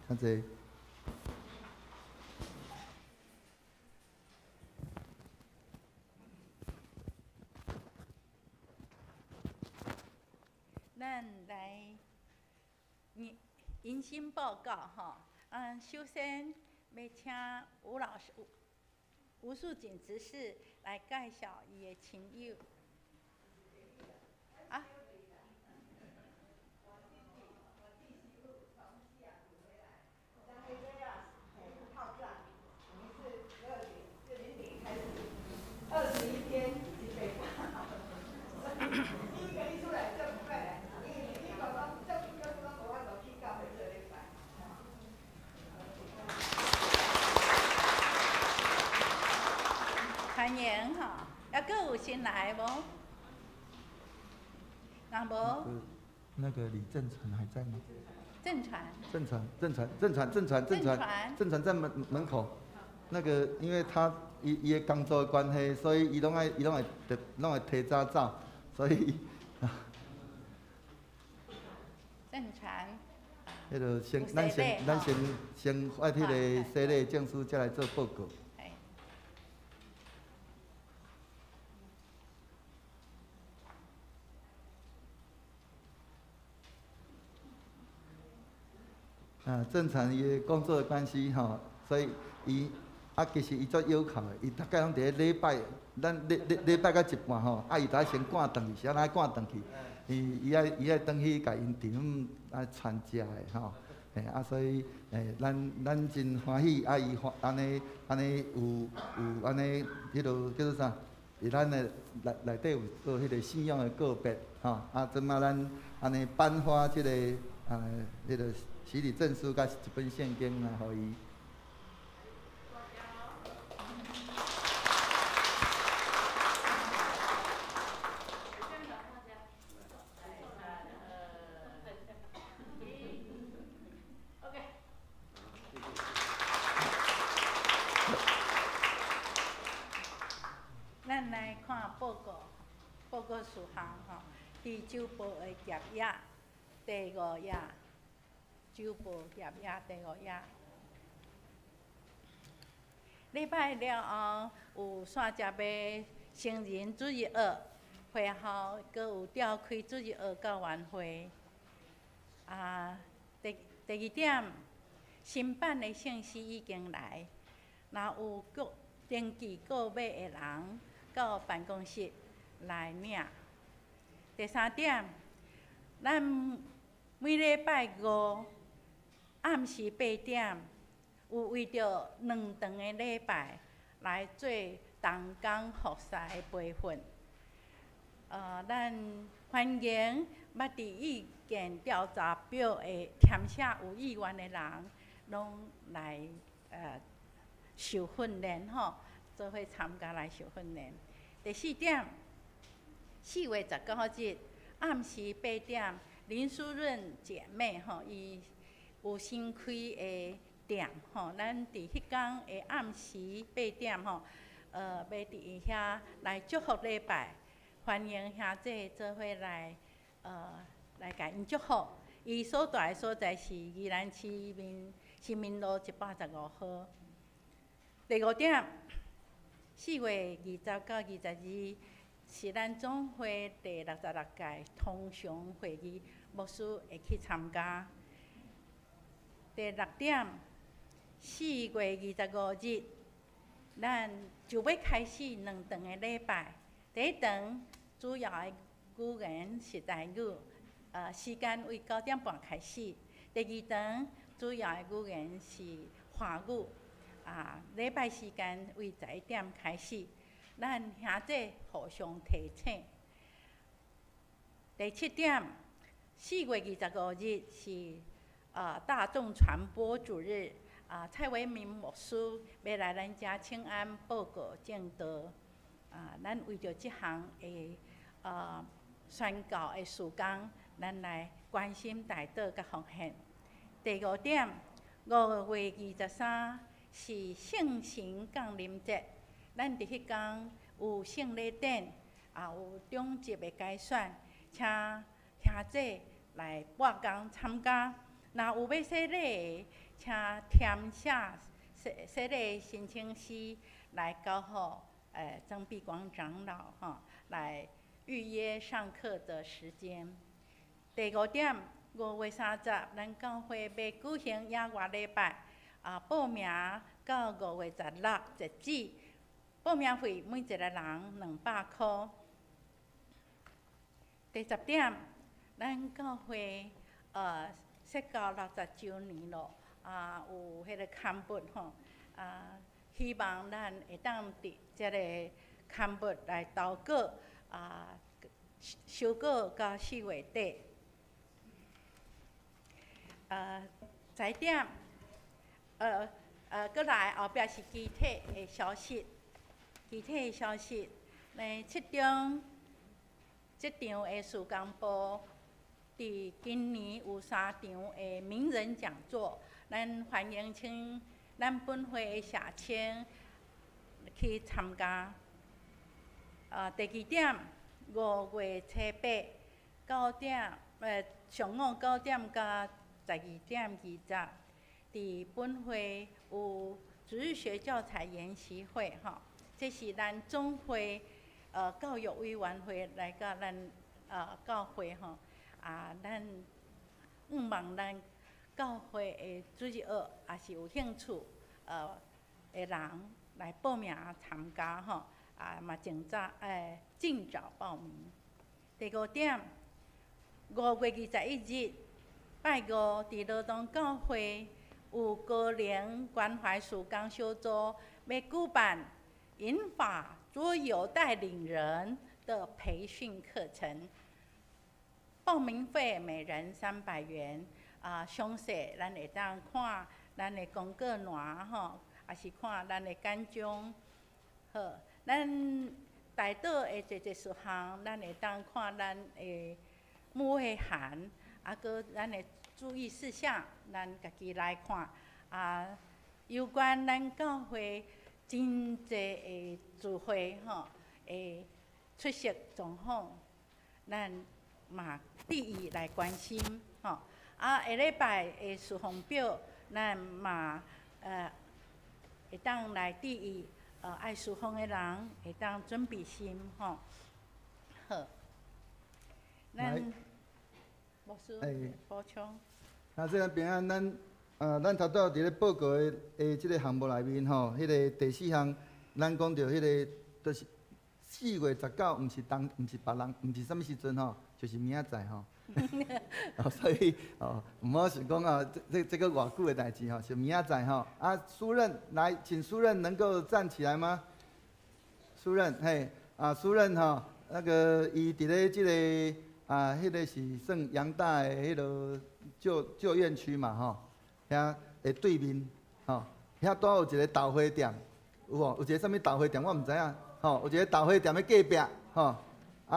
较济。咱来迎新报告吼，首先要请吴老师吴素锦执事来介绍伊的亲友。啊。欢迎吼，还阁有新来无？若无？那个李正传还在吗？正传。正传在门口。那个，因为他伊的工作的关系，所以伊拢会提早走，所以。正传。迄个咱先爱迄个洗礼证书，才来做报告。正常伊的工作的关系吼，所以其实伊足要求的，伊大概拢伫咧礼拜，咱礼拜到一半吼，伊就爱先赶转去，是安怎赶转去？伊爱转去甲因弟兄传食的吼，所以咱真欢喜，伊安尼有安尼迄落叫做啥？伫咱的内底有做迄个信仰的个别，即马咱安尼颁发即个迄个洗礼证书甲一本圣经互伊。咱来看报告事项吼。伫周报的页页第5页，周报页页第5页。礼拜了后有线接的成人主日学会后，阁有召开主日学教员会。第2点，新版的信息已经来，若有登记购买的人到办公室来领。第3点，咱每礼拜5暗时8点，有为着2场的礼拜来做同工服侍的培训。咱欢迎捌伫意见调查表的填写有意愿的人，拢来受训练吼，做伙参加来受训练。第4点，4月19日暗时8点，林淑润姐妹吼，伊有新开的店吼，咱伫迄天的暗时8点吼，要伫遐来祝福礼拜，欢迎兄弟做伙来来甲因祝福。伊所在的所在是宜兰市新民路115号。第5点，4月20到22是咱总会第66届通常会议，牧师会去参加。第6点，4月25日，咱就要开始2场的礼拜。第1场主要的语言是台语，时间为9点半开始。第2场主要的语言是华语，礼拜时间为11点开始。咱兄弟互相提醒。第7点，4月25日是大众传播主日，蔡伟明牧师要来咱遮请安报告正道。咱为着即项的宣教的事工，咱来关心大道甲奉献。第5点，5月23是圣神降临节。咱伫迄天有圣礼典，有中级的改选，请兄弟来8工参加。若有要洗礼的，请填写洗礼申请书来交互曾碧光长老来预约上课的时间。第5点，5月30，咱教会要举行野外礼拜，报名到5月16截止。报名费每一个人200块。第10点，咱教会设教60周年咯，有迄个刊物吼，希望咱会当伫即个刊物来投稿，收稿到4月底。10点，过来后壁是具体的消息。具体的消息，即场的事工部，伫今年有3场的名人讲座，咱欢迎请咱本会的社青去参加。第2点，5月7、8、9点，上午9点到12点20，伫本会有主日学教材研习会吼。这是咱总会教育委员会来甲咱教会吼，咱望咱教会的主日学也是有兴趣的人来报名参加吼，嘛尽早报名。第5点，5月21日拜五，伫罗东教会有高龄关怀曙光小组要举办银发桌游带领人的培训课程，报名费每人300元。详细咱会当看咱的公告栏吼，也是看咱的简章。好，咱大岛的一事项，咱会当看咱的母会函，搁咱的注意事项，咱家己来看。有关咱教会真济的聚会吼，会出席状况，咱嘛注意来关心吼。下礼拜的事项表，咱嘛会当来注意。爱事奉的人会当准备心吼，好，咱牧师补充。这咱平安，咱头拄伫咧报告的即个项目内面吼，迄个第4项，咱讲到迄个，就是4月19，毋是别人，毋是啥物时阵吼，就是明仔载吼。所以毋好想讲这个偌久的代志吼，是明仔载吼。书任来，请书任能够站起来吗？书任，嘿，书任吼，那个伊伫咧即个迄个是算阳大的迄个旧院区嘛吼，遐的对面吼，遐拄有一个豆花店，有无？有一个啥物豆花店我毋知影吼，有一个豆花店的隔壁吼。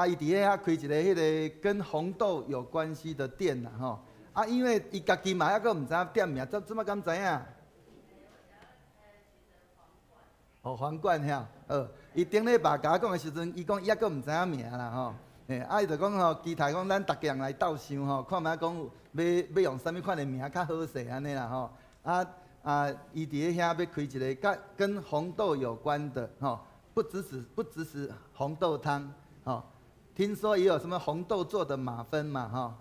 伊伫遐开一个迄个跟红豆有关系的店啦吼。因为伊家己嘛还阁毋知影店名，怎么敢知影？皇冠遐，伊顶礼拜甲我讲的时阵，伊讲伊还阁毋知影名啦吼。伊就讲吼，期待讲咱逐个人来斗想吼，看卖讲要用啥物款的名较好势安尼啦吼。伊伫咧遐要开一个跟红豆有关的吼，不只是红豆汤吼。听说也有什么红豆做的马芬嘛，哈，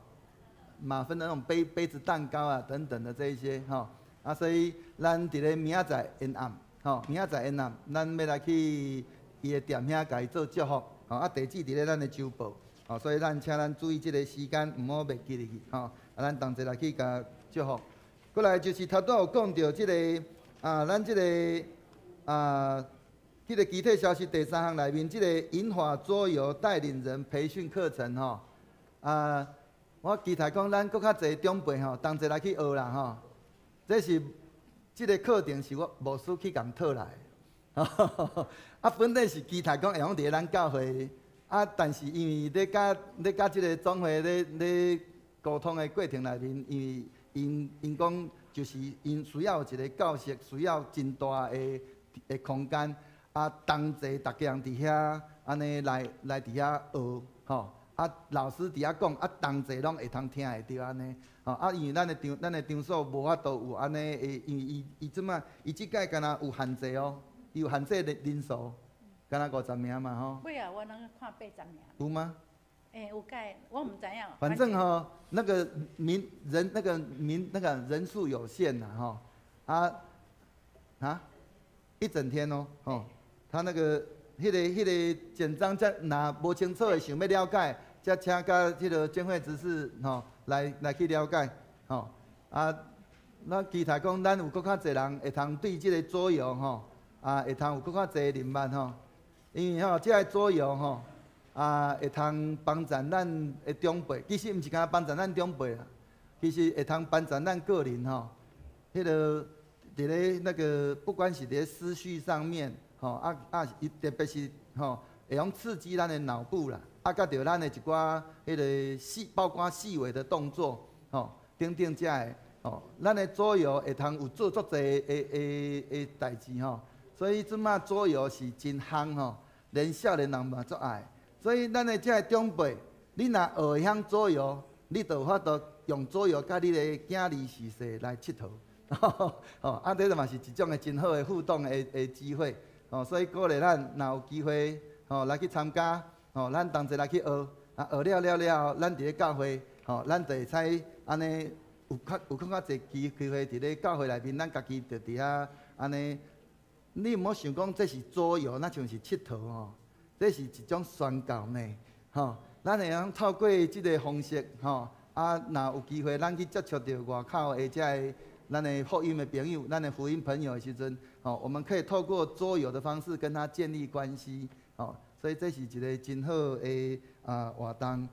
马芬的那种杯子蛋糕啊等等的这一些，哈，所以咱伫咧明仔载沿暗，吼，明仔载沿暗，咱要来去伊的店遐，甲伊做祝福，吼，地址伫咧咱的周报，吼，所以咱请咱注意这个时间，毋好袂记入去，吼，咱同齐来去甲祝福。过来就是头拄有讲到这个，咱这个这个具体消息第3项内面，这个银发桌游带领人培训课程吼，我期待讲咱搁较侪长辈吼，同齐来去学啦吼。这个课程是我牧师去共讨来的，本来是期待讲会用伫咱教会，但是因为咧甲这个总会咧沟通的过程内面，因为因讲就是因需要有一个教室，需要真大的空间。同齐大家人伫遐安尼来伫遐学吼，老师伫遐讲，同齐拢会通听会着安尼吼。因为咱的场所无法度有安尼因为伊即摆伊即届敢若有限制哦，伊有限制人数，敢若50名嘛吼。尾啊，我能看80名。有吗？有届，我毋知影。反正吼，那个人数有限呐吼，一整天哦吼。他那个迄个简章，若无清楚的想要了解，则请甲迄个监会执事吼来去了解吼。咱期待讲咱有搁较侪人会通对即个桌游吼，会通有搁较侪人脉吼。因为吼，即个桌游吼，会通帮助咱的长辈，其实毋是干帮助咱长辈啦，其实会通帮助咱个人吼。迄个伫咧那个不管是伫咧思绪上面。吼特别是吼，会用刺激咱的脑部啦，甲着咱的一寡迄个包括细微的动作，吼，等等遮的，吼，咱的桌游会通有做足侪的代志吼，所以即马桌游是真夯吼，连少年人嘛足爱，所以咱的遮个长辈，你若学会晓桌游，你就有法度用桌游甲你的囝儿时势来佚佗，吼，这嘛是一种的真好的互动的机会。所以鼓励咱若有机会，来去参加，咱同齐来去学，学了，咱伫咧教会，咱就会使安尼有更较侪机会伫咧教会内面，咱家己就伫遐安尼。你毋好想讲这是桌游，那像是佚佗吼，这是一种宣教呢，咱会用透过即个方式，啊，若有机会，咱去接触到外口的咱的福音的朋友，咱的福音朋友的时阵，我们可以透过桌游的方式跟他建立关系，所以这是一个真好的活动，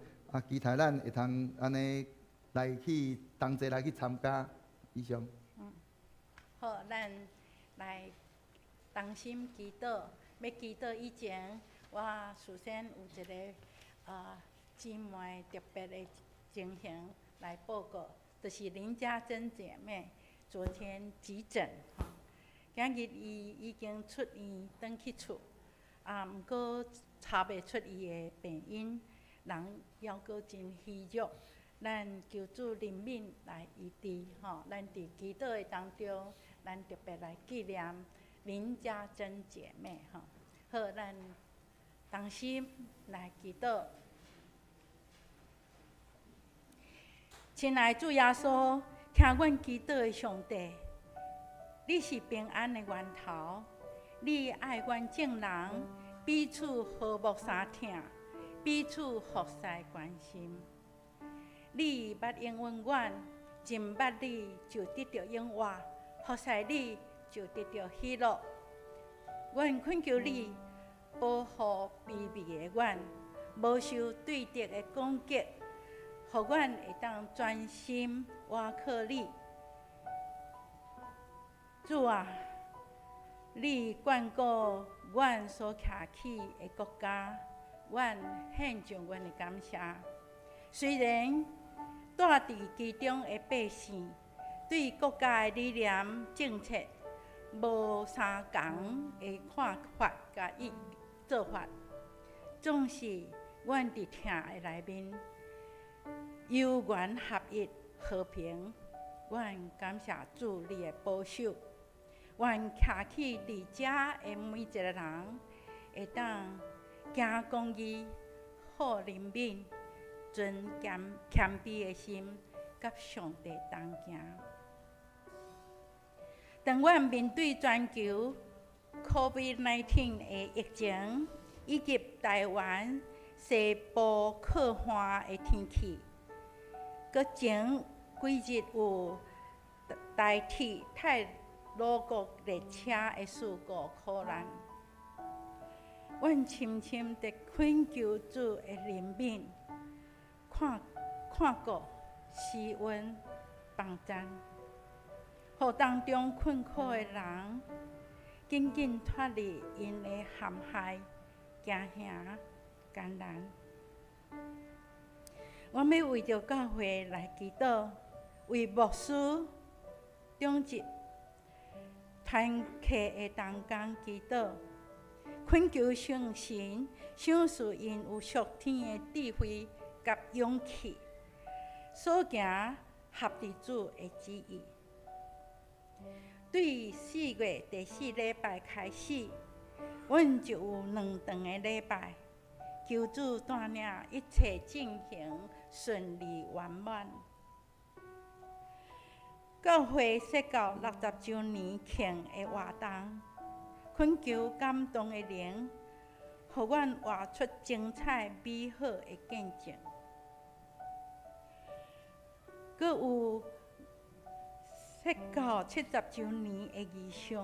期待咱会通安尼来去同齐来去参加。以上。好，咱来同心祈祷。要祈祷以前，我事先有一个姊妹特别的情形来报告，就是林家珍姐妹昨天急诊今日伊已经出院，转去厝，毋过查袂出伊的病因，人还阁真虚弱。咱求主怜悯来医治咱伫祈祷的当中，咱特别来纪念林家珍姐妹好，咱同心来祈祷。亲爱的主耶稣，听阮祈祷的上帝，你是平安的源头，你爱阮众人彼此和睦相挺，彼此互相关心。你捌应允阮，真捌你就得到永活，服侍你就得到喜乐。阮恳求你保护卑微的阮，无受对敌的攻击，互阮会当专心倚靠你。主啊，你眷顾阮所徛起的国家，阮献上阮的感谢。虽然住伫其中的百姓对国家的理念政策无相同的看法甲做法，总是阮伫听的内面有缘合一和平。阮感谢主你的保守，愿徛起伫遮的每一个人会当行公义、好怜悯、存谦卑的心，甲上帝同行。当阮面对全球 COVID-19 的疫情，以及台湾西部可汗的天气，搁前几日有台铁太鲁阁列车的事故苦难，阮深深地恳求主的怜悯，看顾、施恩、帮赞，互当中困苦的人紧紧脱离因的陷害、惊吓、艰难。我要为着教会来祈祷，为牧师、长职、团契的同工祈祷，恳求圣神赏赐因有属天的智慧甲勇气，所行合伫主的旨意。对4月第4礼拜开始，阮就有2场的礼拜，求主带领一切进行顺利圆满。教会设到60周年庆的活动，恳求感动的灵，互阮活出精彩美好的见证。阁有设到70周年的仪式，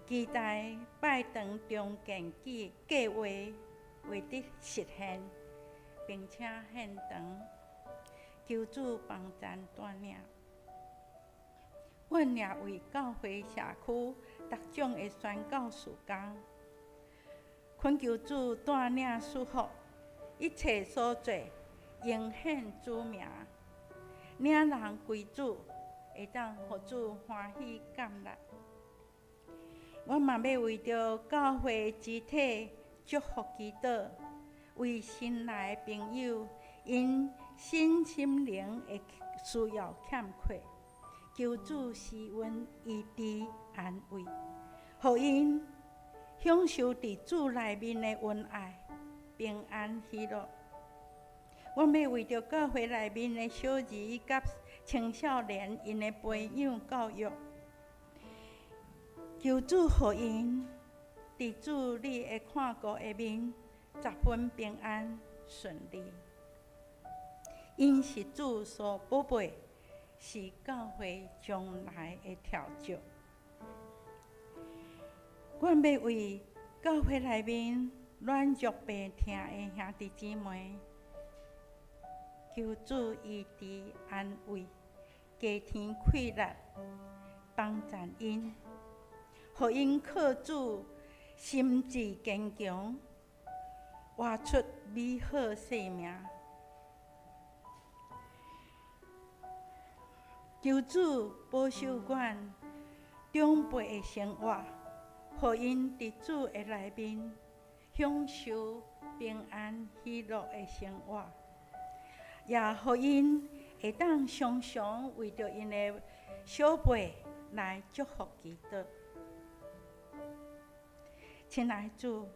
期待拜堂重建计划会得实现，并且献堂，求主帮咱带领。阮也为教会社区各种的宣教事工，恳求主带领赐福，一切所做应显主名，领人归主，会当互主欢喜感纳。我嘛要为着教会集体祝福祈祷，为新来的朋友因身心灵的需要欠缺，求主施恩医治安慰，互因享受伫主内面的恩爱、平安喜乐。我要为着教会内面的小儿甲青少年因的培养教育，求主互因伫主你的看顾下面，10分平安顺利。因是主所宝贝，是教会将来的条石。阮要为教会内面软弱病痛的兄弟姊妹，求主医治安慰，加添气力，帮助因，互因靠主心志坚强，活出美好生命。求主保守阮长辈的生活，互因伫主的内面享受平安喜乐的生活，也互因会当常常为着因的小辈来祝福祈祷。亲爱的主，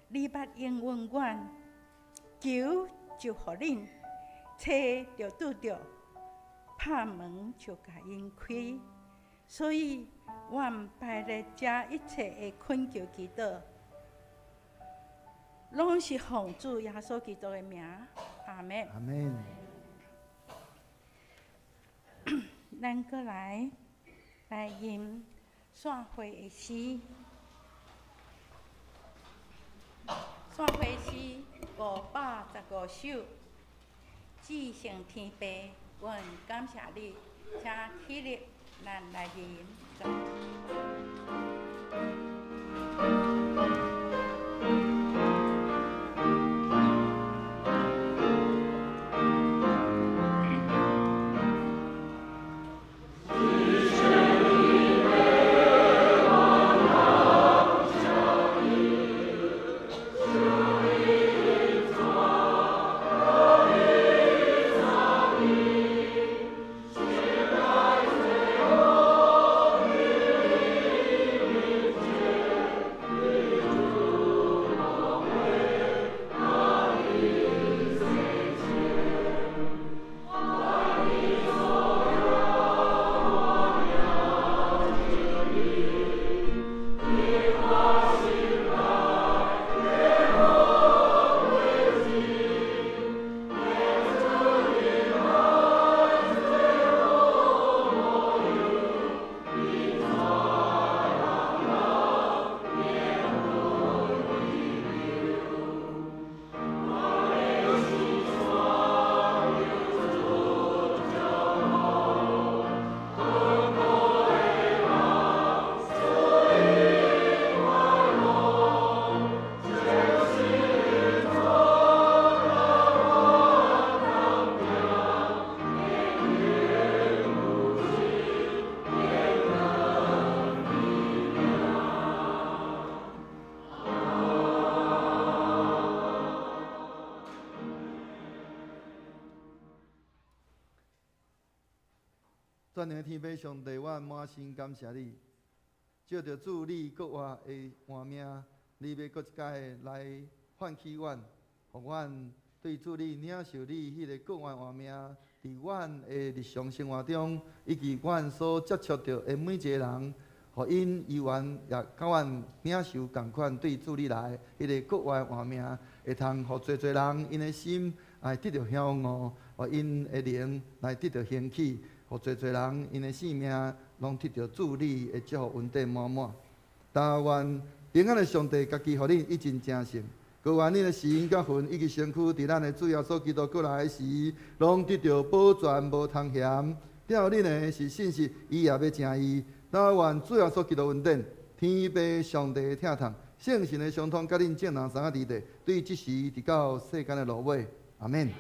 你捌应允阮，求就互恁，找就拄着，拍门就甲因开。所以，阮拜日遮一切的恳求祈祷，拢是奉主耶稣基督的名，阿门。阿门。咱过来吟散会的诗，散会诗515首，至圣天父，阮感谢你，请起立，咱来吟。全能的天父上帝，我满心感谢你，借着主你国话的换命，你要搁一届来唤起阮，互阮对主你领受你迄个国话换命，伫阮的日常生活中，以及阮所接触到的每一个人，互因依然也甲阮领受共款对主你来迄个国话换命，会通互侪侪人因的心来得到享悟，互因的灵来得到兴起。互侪侪人因的性命拢得到主你的祝福恩典满满。但愿平安的上帝家己互恁一尽正诚，各愿恁的心甲魂以及身躯，伫咱的主耶稣基督过来时，拢得到保全无通嫌。了恁的是信息，伊也要正义。但愿主耶稣基督恩典，天父上帝的疼痛，圣神的相通，甲恁众人三个伫地，对即时直到世间的落尾。阿免。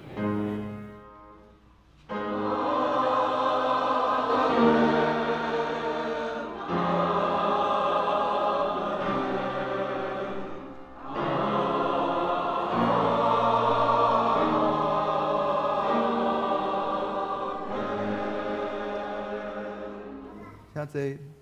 请坐。